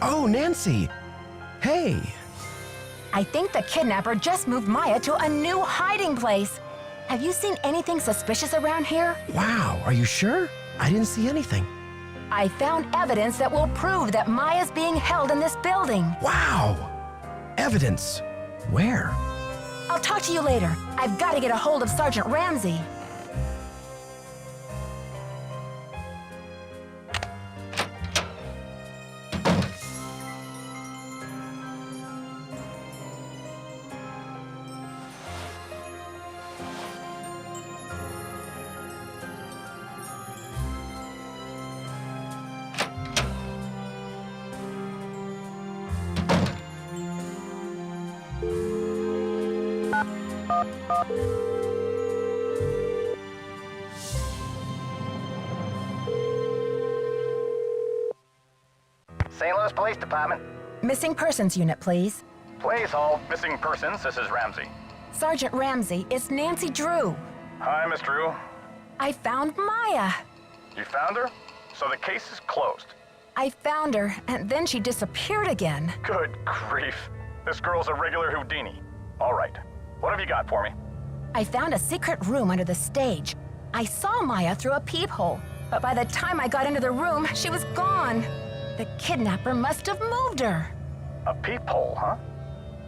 Oh, Nancy! Hey! I think the kidnapper just moved Maya to a new hiding place. Have you seen anything suspicious around here? Wow, are you sure? I didn't see anything. I found evidence that will prove that Maya's being held in this building. Wow! Evidence. Where? I'll talk to you later. I've got to get a hold of Sergeant Ramsey. St. Louis Police Department. Missing persons unit, please. Please, all missing persons. This is Ramsey. Sergeant Ramsey, it's Nancy Drew. Hi, Miss Drew. I found Maya. You found her? So the case is closed. I found her, and then she disappeared again. Good grief. This girl's a regular Houdini. All right. What have you got for me? I found a secret room under the stage. I saw Maya through a peephole, but by the time I got into the room, she was gone. The kidnapper must have moved her. A peephole, huh?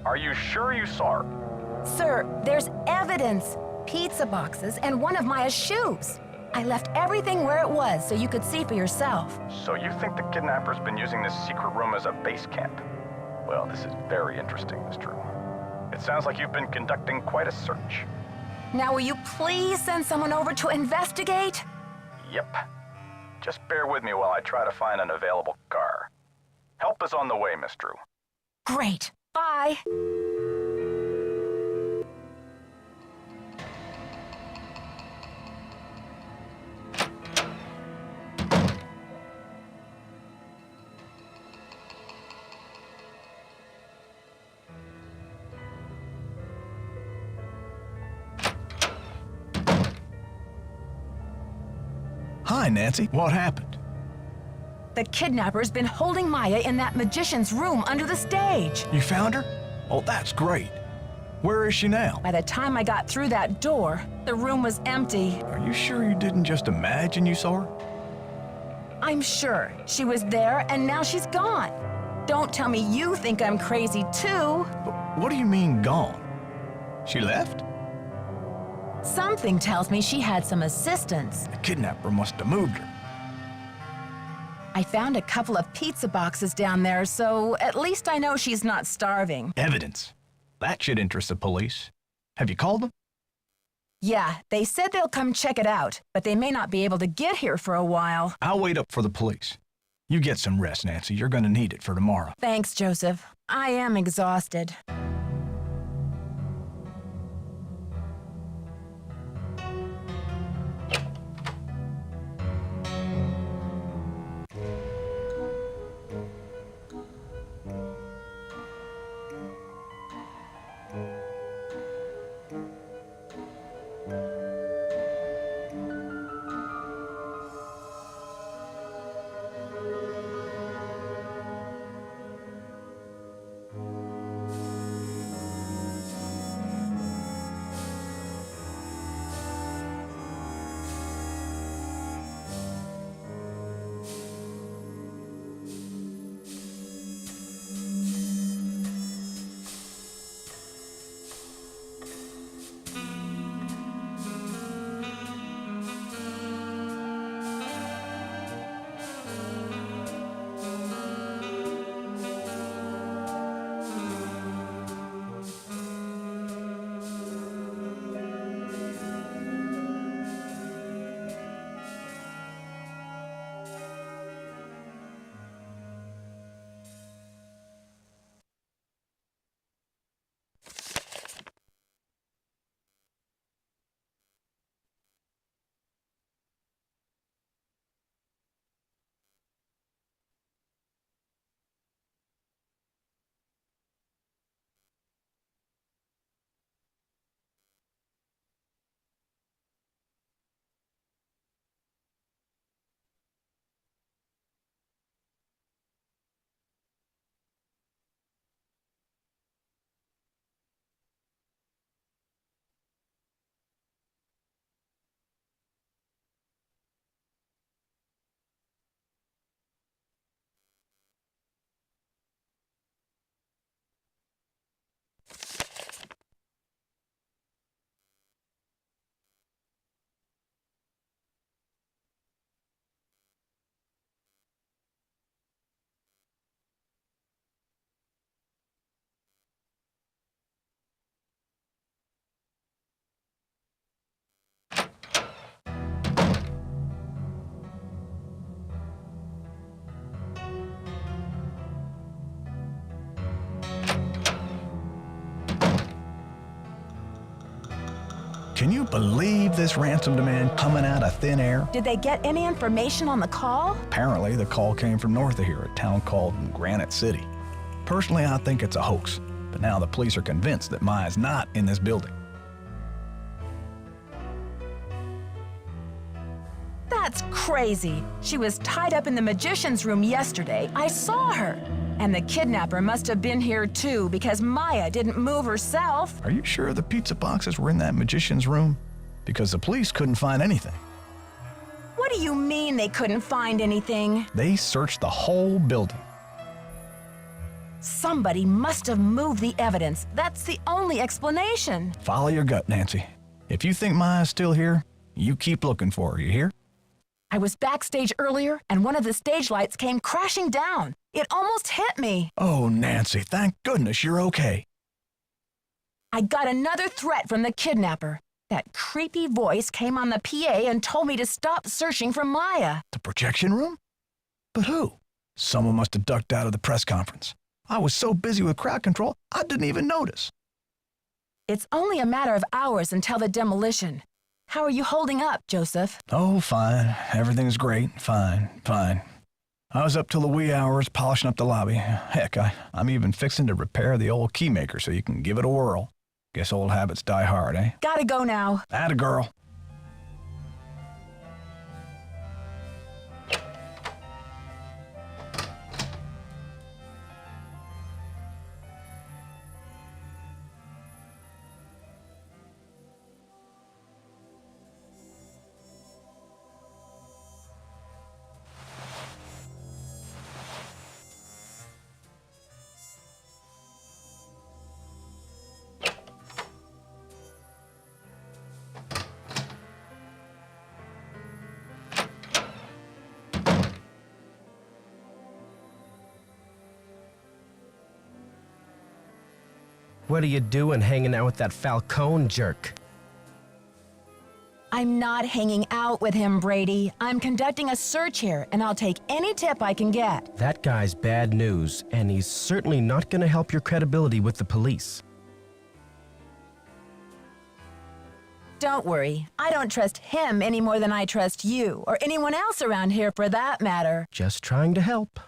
Are you sure you saw her? Sir, there's evidence. Pizza boxes and one of Maya's shoes. I left everything where it was so you could see for yourself. So you think the kidnapper's been using this secret room as a base camp? Well, this is very interesting, Miss Drew. It sounds like you've been conducting quite a search. Now will you please send someone over to investigate? Yep. Just bear with me while I try to find an available car. Help is on the way, Miss Drew. Great. Bye. Hi, Nancy. What happened? The kidnapper's been holding Maya in that magician's room under the stage. You found her? Oh, that's great. Where is she now? By the time I got through that door, the room was empty. Are you sure you didn't just imagine you saw her? I'm sure. She was there and now she's gone. Don't tell me you think I'm crazy too. But what do you mean gone? She left? Something tells me she had some assistance. The kidnapper must have moved her. I found a couple of pizza boxes down there, so at least I know she's not starving. Evidence. That should interest the police. Have you called them? Yeah, they said they'll come check it out, but they may not be able to get here for a while. I'll wait up for the police. You get some rest, Nancy. You're gonna need it for tomorrow. Thanks, Joseph. I am exhausted. Can you believe this ransom demand coming out of thin air? Did they get any information on the call? Apparently, the call came from north of here, a town called Granite City. Personally, I think it's a hoax, but now the police are convinced that Maya's not in this building. That's crazy. She was tied up in the magician's room yesterday. I saw her. And the kidnapper must have been here too because Maya didn't move herself. Are you sure the pizza boxes were in that magician's room? Because the police couldn't find anything. What do you mean they couldn't find anything? They searched the whole building. Somebody must have moved the evidence. That's the only explanation. Follow your gut, Nancy. If you think Maya's still here, you keep looking for her, you hear? I was backstage earlier and one of the stage lights came crashing down. It almost hit me. Oh, Nancy, thank goodness you're okay. I got another threat from the kidnapper. That creepy voice came on the PA and told me to stop searching for Maya. The projection room? But who? Someone must have ducked out of the press conference. I was so busy with crowd control, I didn't even notice. It's only a matter of hours until the demolition. How are you holding up, Joseph? Oh, fine. Everything's great. Fine. I was up till the wee hours polishing up the lobby. Heck, I'm even fixing to repair the old key maker so you can give it a whirl. Guess old habits die hard, eh? Gotta go now. Atta girl. What are you doing hanging out with that Falcone jerk? I'm not hanging out with him, Brady. I'm conducting a search here, and I'll take any tip I can get. That guy's bad news, and he's certainly not going to help your credibility with the police. Don't worry. I don't trust him any more than I trust you, or anyone else around here for that matter. Just trying to help.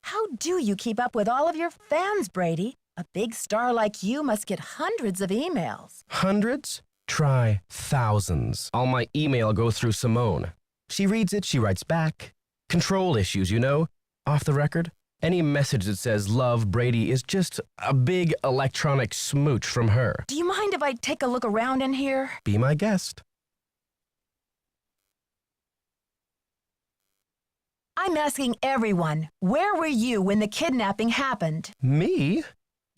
How do you keep up with all of your fans, Brady? A big star like you must get hundreds of emails. Hundreds? Try thousands. All my email go through Simone. She reads it, she writes back. Control issues, you know? Off the record. Any message that says love Brady is just a big electronic smooch from her. Do you mind if I take a look around in here? Be my guest. I'm asking everyone, where were you when the kidnapping happened? Me?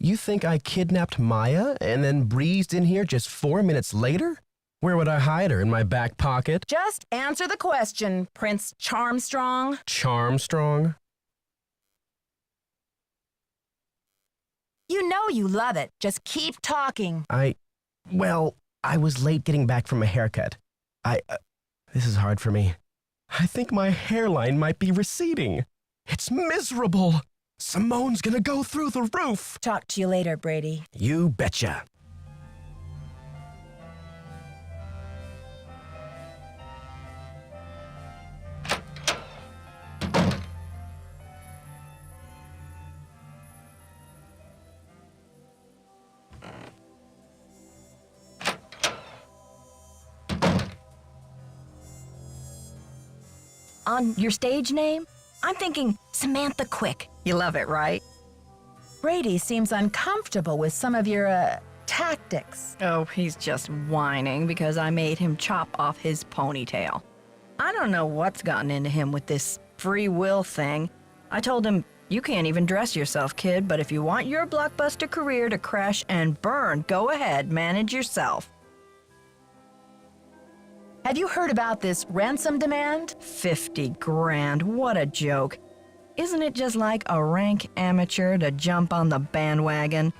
You think I kidnapped Maya and then breezed in here just 4 minutes later? Where would I hide her? In my back pocket? Just answer the question, Prince Charmstrong. Charmstrong? You know you love it. Just keep talking. Well, I was late getting back from a haircut. This is hard for me. I think my hairline might be receding. It's miserable. Simone's gonna go through the roof. Talk to you later, Brady. You betcha. On your stage name? I'm thinking Samantha Quick. You love it, right? Brady seems uncomfortable with some of your, tactics. Oh, he's just whining because I made him chop off his ponytail. I don't know what's gotten into him with this free will thing. I told him, you can't even dress yourself, kid, but if you want your blockbuster career to crash and burn, go ahead, manage yourself. Have you heard about this ransom demand? 50 grand, what a joke. Isn't it just like a rank amateur to jump on the bandwagon?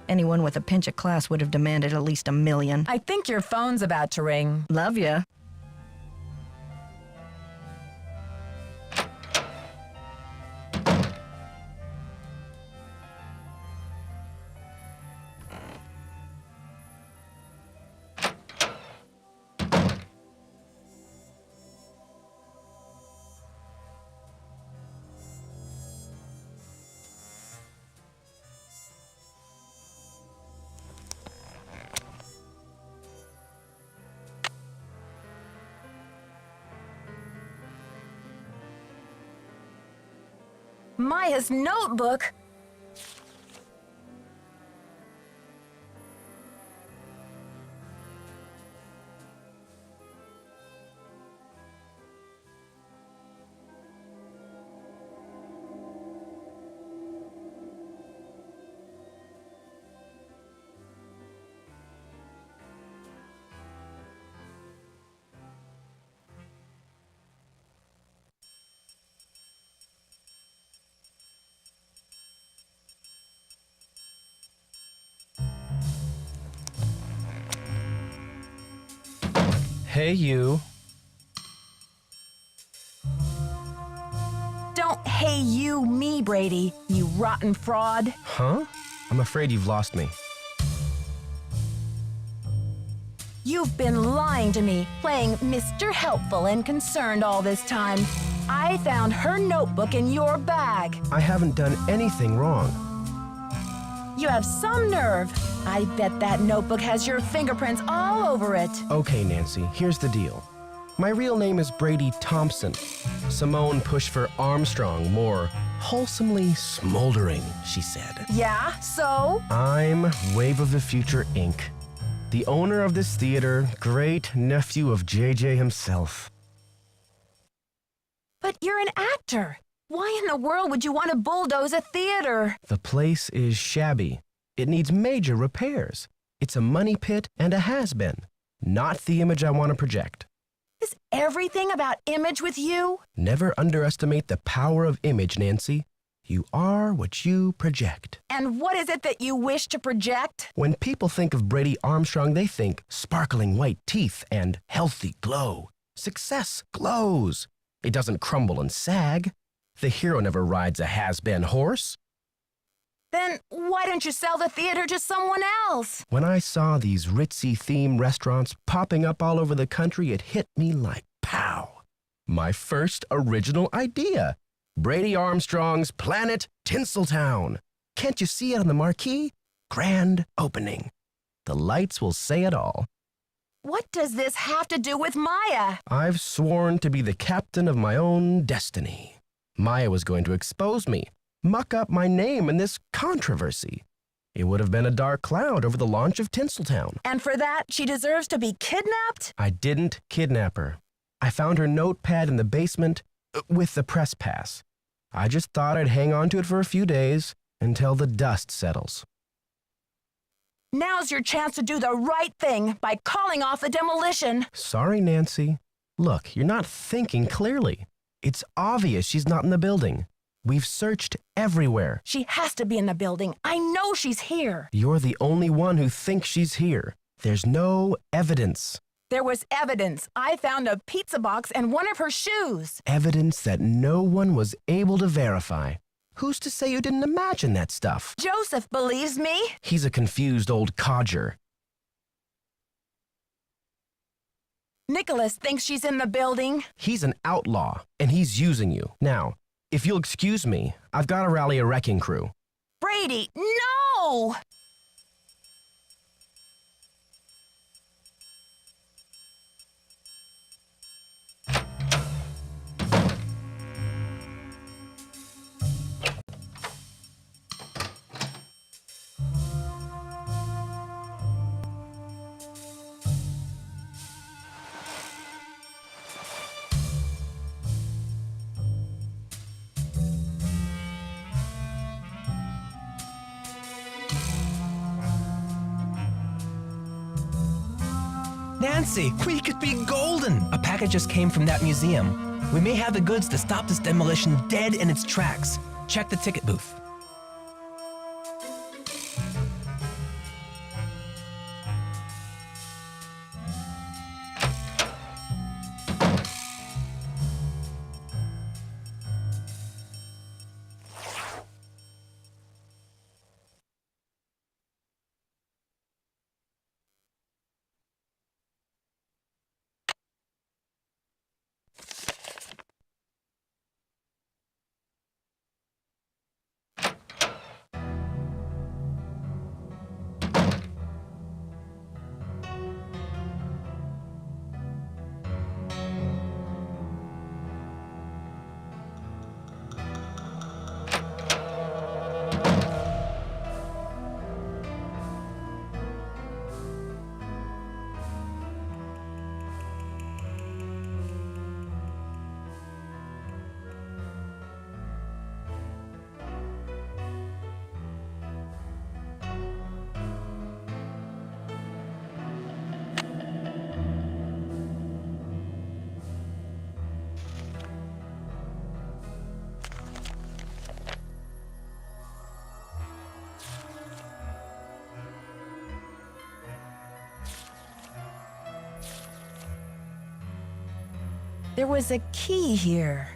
Anyone with a pinch of class would have demanded at least $1 million. I think your phone's about to ring. Love ya. Maya's notebook? Hey, you. Don't hey you me, Brady, you rotten fraud. Huh? I'm afraid you've lost me. You've been lying to me, playing Mr. Helpful and Concerned all this time. I found her notebook in your bag. I haven't done anything wrong. You have some nerve. I bet that notebook has your fingerprints all over it. Okay, Nancy, here's the deal. My real name is Brady Thompson. Simone pushed for Armstrong, more wholesomely smoldering, she said. Yeah, so? I'm Wave of the Future, Inc., the owner of this theater, great nephew of JJ himself. But you're an actor. Why in the world would you want to bulldoze a theater? The place is shabby. It needs major repairs. It's a money pit and a has-been. Not the image I want to project. Is everything about image with you? Never underestimate the power of image, Nancy. You are what you project. And what is it that you wish to project? When people think of Brady Armstrong, they think sparkling white teeth and healthy glow. Success glows. It doesn't crumble and sag. The hero never rides a has-been horse. Then why don't you sell the theater to someone else? When I saw these ritzy themed restaurants popping up all over the country, it hit me like pow. My first original idea. Brady Armstrong's Planet Tinseltown. Can't you see it on the marquee? Grand opening. The lights will say it all. What does this have to do with Maya? I've sworn to be the captain of my own destiny. Maya was going to expose me, muck up my name in this controversy. It would have been a dark cloud over the launch of Tinseltown. And for that, she deserves to be kidnapped? I didn't kidnap her. I found her notepad in the basement with the press pass. I just thought I'd hang on to it for a few days until the dust settles. Now's your chance to do the right thing by calling off the demolition. Sorry, Nancy. Look, you're not thinking clearly. It's obvious she's not in the building. We've searched everywhere. She has to be in the building. I know she's here. You're the only one who thinks she's here. There's no evidence. There was evidence. I found a pizza box and one of her shoes. Evidence that no one was able to verify. Who's to say you didn't imagine that stuff? Joseph believes me. He's a confused old codger. Nicholas thinks she's in the building. He's an outlaw, and he's using you. Now, if you'll excuse me, I've got to rally a wrecking crew. Brady, no! Nancy, we could be golden! A package just came from that museum. We may have the goods to stop this demolition dead in its tracks. Check the ticket booth. There was a key here.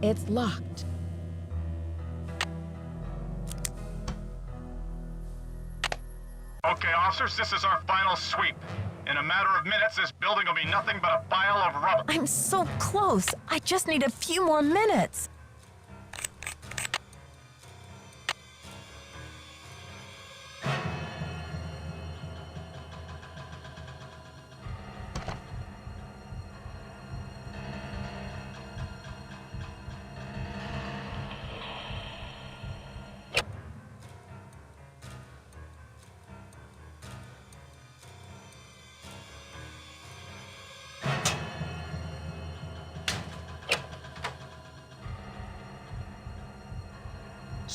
It's locked. Okay, officers, this is our final sweep. In a matter of minutes, this building will be nothing but a pile of rubble. I'm so close. I just need a few more minutes.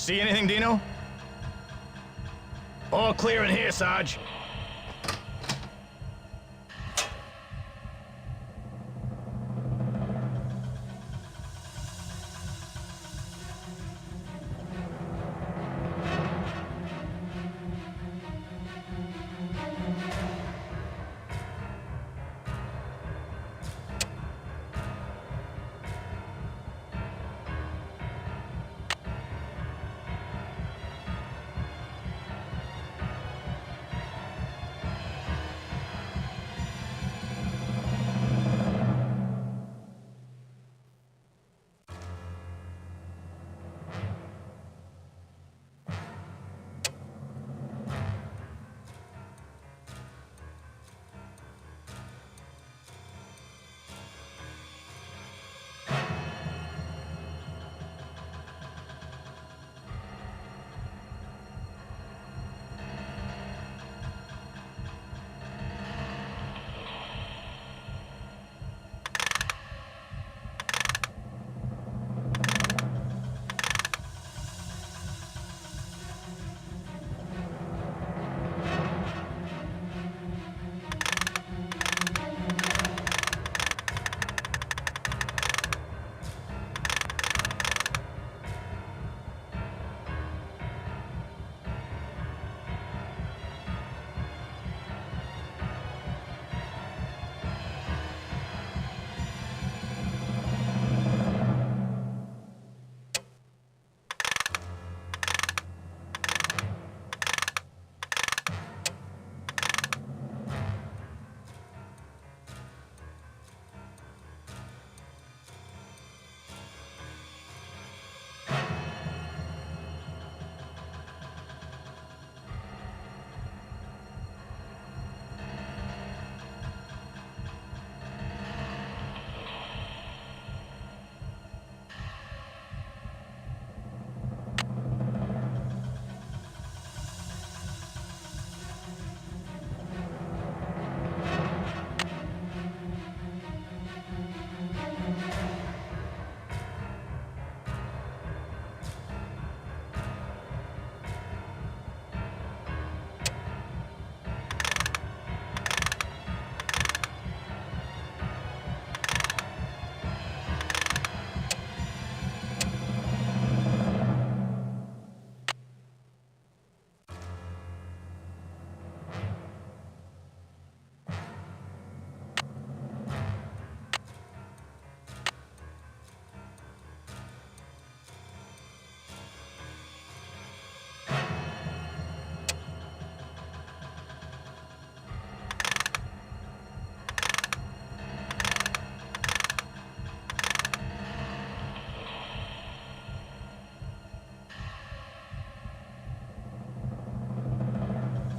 See anything, Dino? All clear in here, Sarge.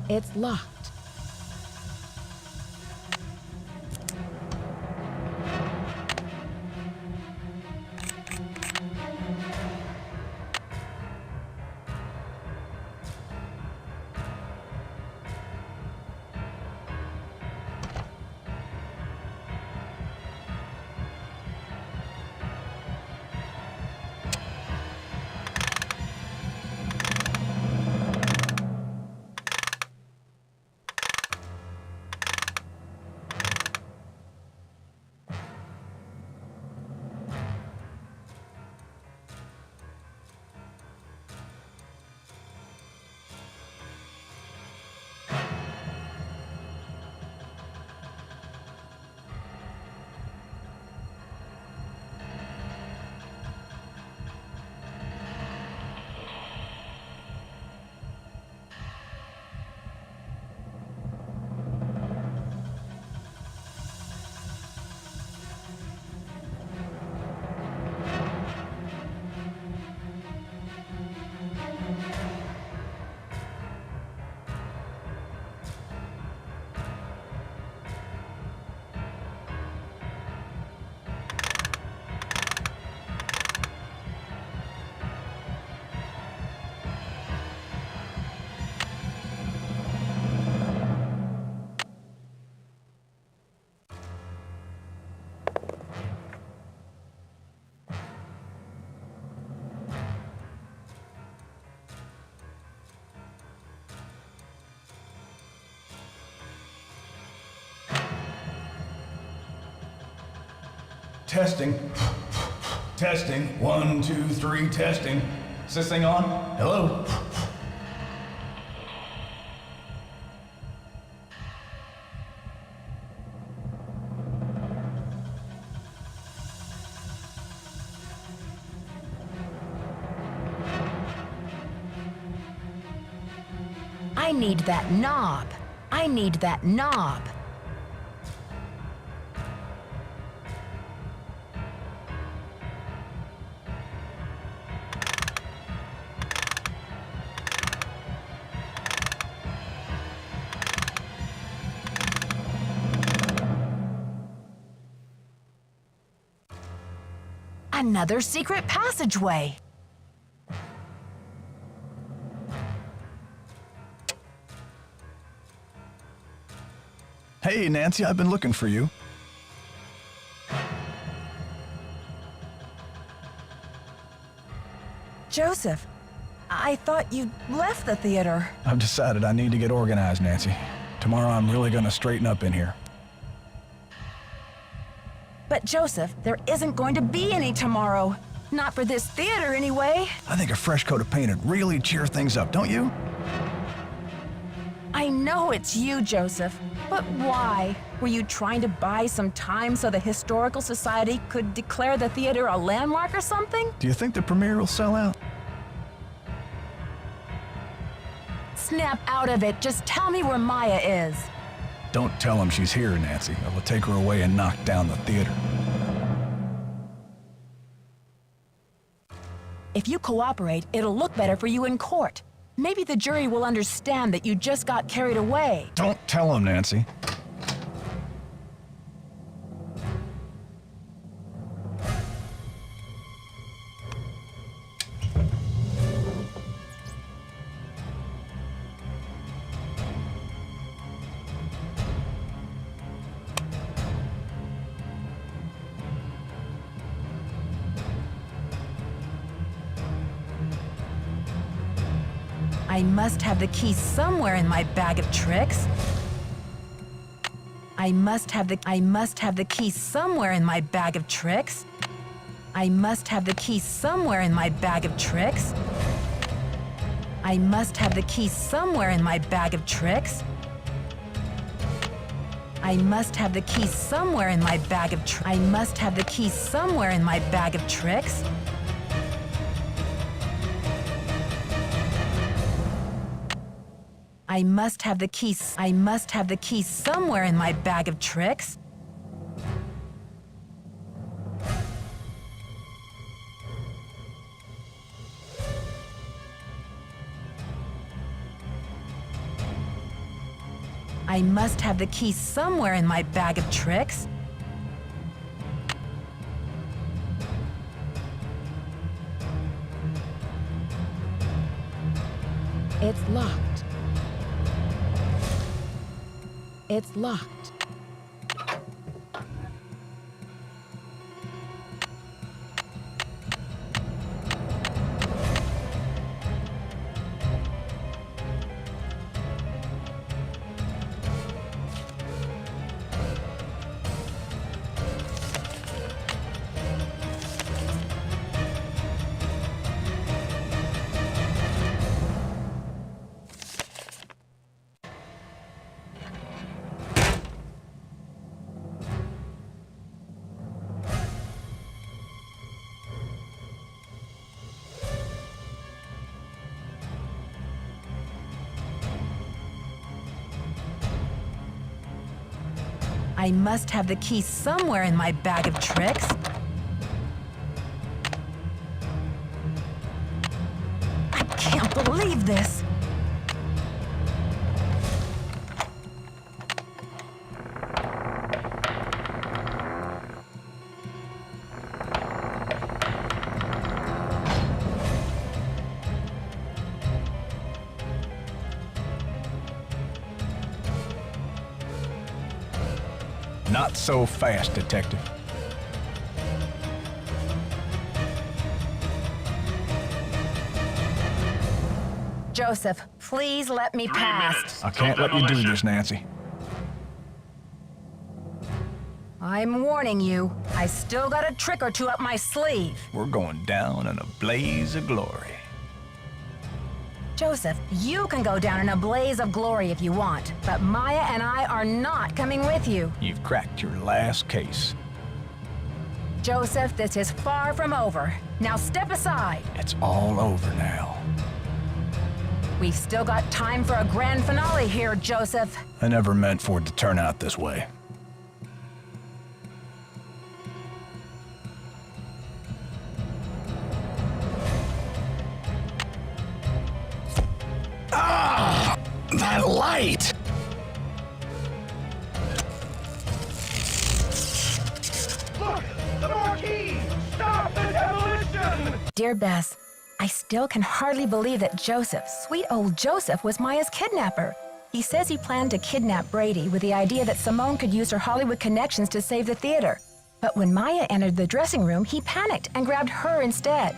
It's locked. Testing. Testing. 1, 2, 3, testing. Is this thing on? Hello? I need that knob. I need that knob. Another secret passageway. Hey, Nancy, I've been looking for you. Joseph, I thought you left the theater. I've decided I need to get organized, Nancy. Tomorrow I'm really gonna straighten up in here. But Joseph, there isn't going to be any tomorrow. Not for this theater, anyway. I think a fresh coat of paint would really cheer things up, don't you? I know it's you, Joseph. But why? Were you trying to buy some time so the Historical Society could declare the theater a landmark or something? Do you think the premiere will sell out? Snap out of it. Just tell me where Maya is. Don't tell him she's here, Nancy. I will take her away and knock down the theater. If you cooperate, it'll look better for you in court. Maybe the jury will understand that you just got carried away. Don't tell him, Nancy. I must have the key somewhere in my bag of tricks. I must have the key somewhere in my bag of tricks. I must have the key somewhere in my bag of tricks. I must have the key somewhere in my bag of tricks. I must have the key somewhere in my bag of tricks. I must have the key somewhere in my bag of tricks. I must have the keys. I must have the keys somewhere in my bag of tricks. I must have the key somewhere in my bag of tricks. It's locked. It's locked. I must have the key somewhere in my bag of tricks. I can't believe this. Not so fast, Detective. Joseph, please let me pass. I can't let you do this, Nancy. I'm warning you, I still got a trick or two up my sleeve. We're going down in a blaze of glory. Joseph, you can go down in a blaze of glory if you want, but Maya and I are not coming with you. You've cracked your last case. Joseph, this is far from over. Now step aside. It's all over now. We've still got time for a grand finale here, Joseph. I never meant for it to turn out this way. Ah! That light! Look! The marquee! Stop the demolition! Dear Bess, I still can hardly believe that Joseph, sweet old Joseph, was Maya's kidnapper. He says he planned to kidnap Brady with the idea that Simone could use her Hollywood connections to save the theater. But when Maya entered the dressing room, he panicked and grabbed her instead.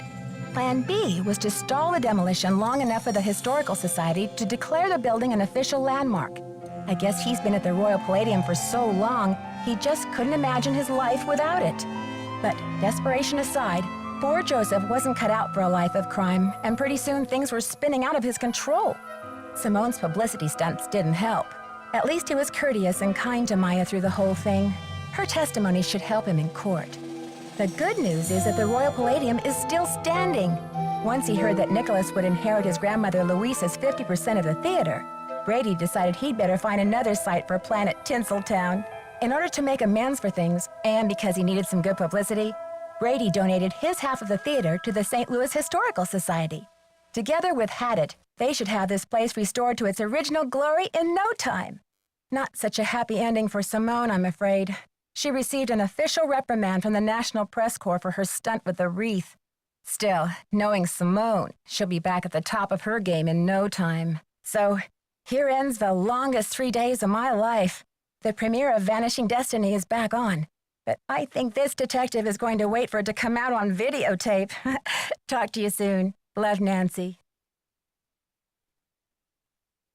Plan B was to stall the demolition long enough for the Historical Society to declare the building an official landmark. I guess he's been at the Royal Palladium for so long, he just couldn't imagine his life without it. But desperation aside, poor Joseph wasn't cut out for a life of crime, and pretty soon things were spinning out of his control. Simone's publicity stunts didn't help. At least he was courteous and kind to Maya through the whole thing. Her testimony should help him in court. The good news is that the Royal Palladium is still standing. Once he heard that Nicholas would inherit his grandmother Louisa's 50% of the theater, Brady decided he'd better find another site for Planet Tinseltown. In order to make amends for things, and because he needed some good publicity, Brady donated his half of the theater to the St. Louis Historical Society. Together with Haddett, they should have this place restored to its original glory in no time. Not such a happy ending for Simone, I'm afraid. She received an official reprimand from the National Press Corps for her stunt with the wreath. Still, knowing Simone, she'll be back at the top of her game in no time. So, here ends the longest 3 days of my life. The premiere of Vanishing Destiny is back on, but I think this detective is going to wait for it to come out on videotape. Talk to you soon. Love, Nancy.